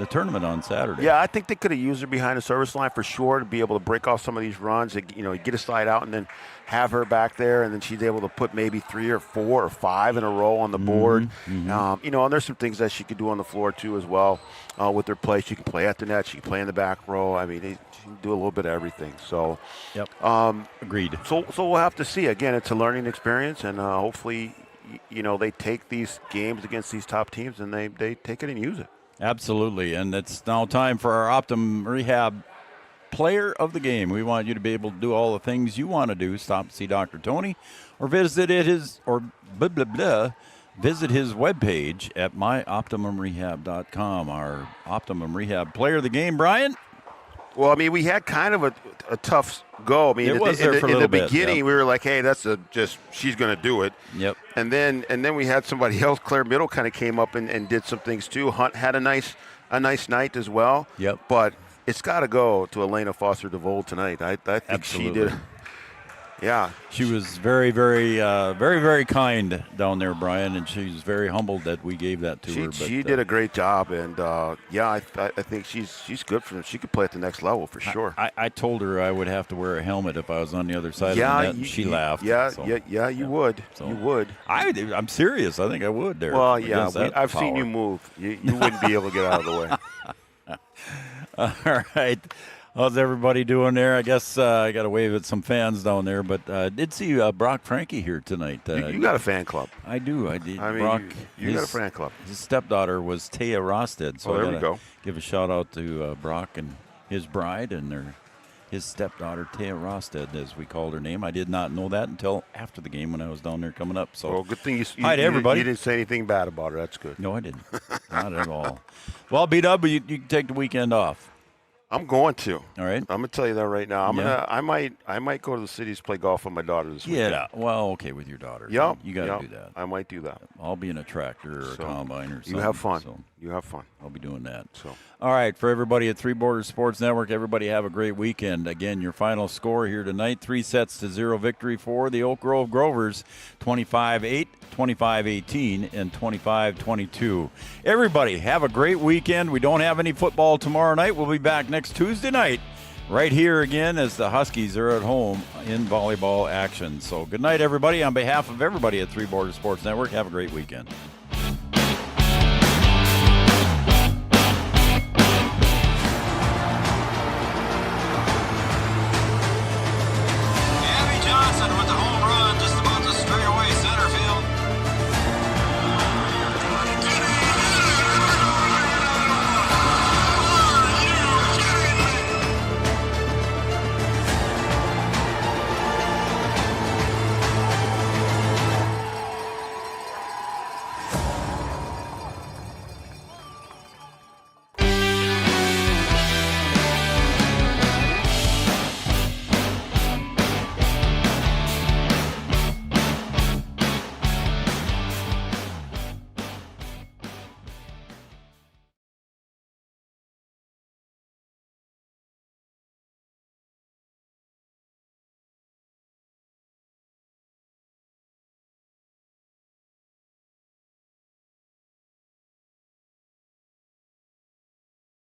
tournament on Saturday. Yeah, I think they could have used her behind the service line for sure to be able to break off some of these runs. You know, get a slide out and then have her back there, and then she's able to put maybe 3 or 4 or 5 in a row on the board. Mm-hmm. You know, and there's some things that she could do on the floor too as well with her play. She can play at the net. She can play in the back row. I mean, she can do a little bit of everything. So, agreed. So we'll have to see. Again, it's a learning experience, and hopefully, you know, they take these games against these top teams and they take it and use it. Absolutely, and it's now time for our Optimum Rehab Player of the Game. We want you to be able to do all the things you want to do. Stop to see Dr. Tony, or visit his webpage at myoptimumrehab.com. Our Optimum Rehab Player of the Game, Brian. Well, I mean, we had kind of a tough go. I mean, it was there for a little bit. In the beginning, we were like, "Hey, that's she's going to do it." Yep. And then we had somebody else. Claire Middle kind of came up and did some things too. Hunt had a nice night as well. Yep. But it's got to go to Elena Foster-DeVold tonight. I think Absolutely. she did. Yeah. She was very, very, very kind down there, Brian, and she's very humbled that we gave that to her. But she did a great job, and I think she's good for them. She could play at the next level for sure. I told her I would have to wear a helmet if I was on the other side of the net, and she laughed. Yeah, so. you would. So. You would. I'm serious. I think I would there. Well, yeah, I've seen you move. You wouldn't be able to get out of the way. All right. How's everybody doing there? I guess I got to wave at some fans down there, but I did see Brock Frankie here tonight. You got a fan club. I do. I did. I mean, Brock, you got a fan club. His stepdaughter was Taya Rosted, so there we go. Give a shout out to Brock and his bride and his stepdaughter Taya Rosted, as we called her name. I did not know that until after the game when I was down there coming up. So, well, good thing hi to everybody. You didn't say anything bad about her. That's good. No, I didn't. Not at all. Well, B-Dub, you can take the weekend off. I'm going to. All right. I'm gonna tell you that right now. I might go to the cities play golf with my daughter this weekend. Yeah. Well, okay, with your daughter. Yep. You got to do that. I might do that. I'll be in a tractor or a combine or something. You have fun. So you have fun. I'll be doing that. So. All right, for everybody at Three Borders Sports Network, everybody have a great weekend. Again, your final score here tonight, 3-0 victory for the Oak Grove Grovers, 25-8, 25-18, and 25-22. Everybody, have a great weekend. We don't have any football tomorrow night. We'll be back next Tuesday night right here again as the Huskies are at home in volleyball action. So good night, everybody. On behalf of everybody at Three Borders Sports Network, have a great weekend.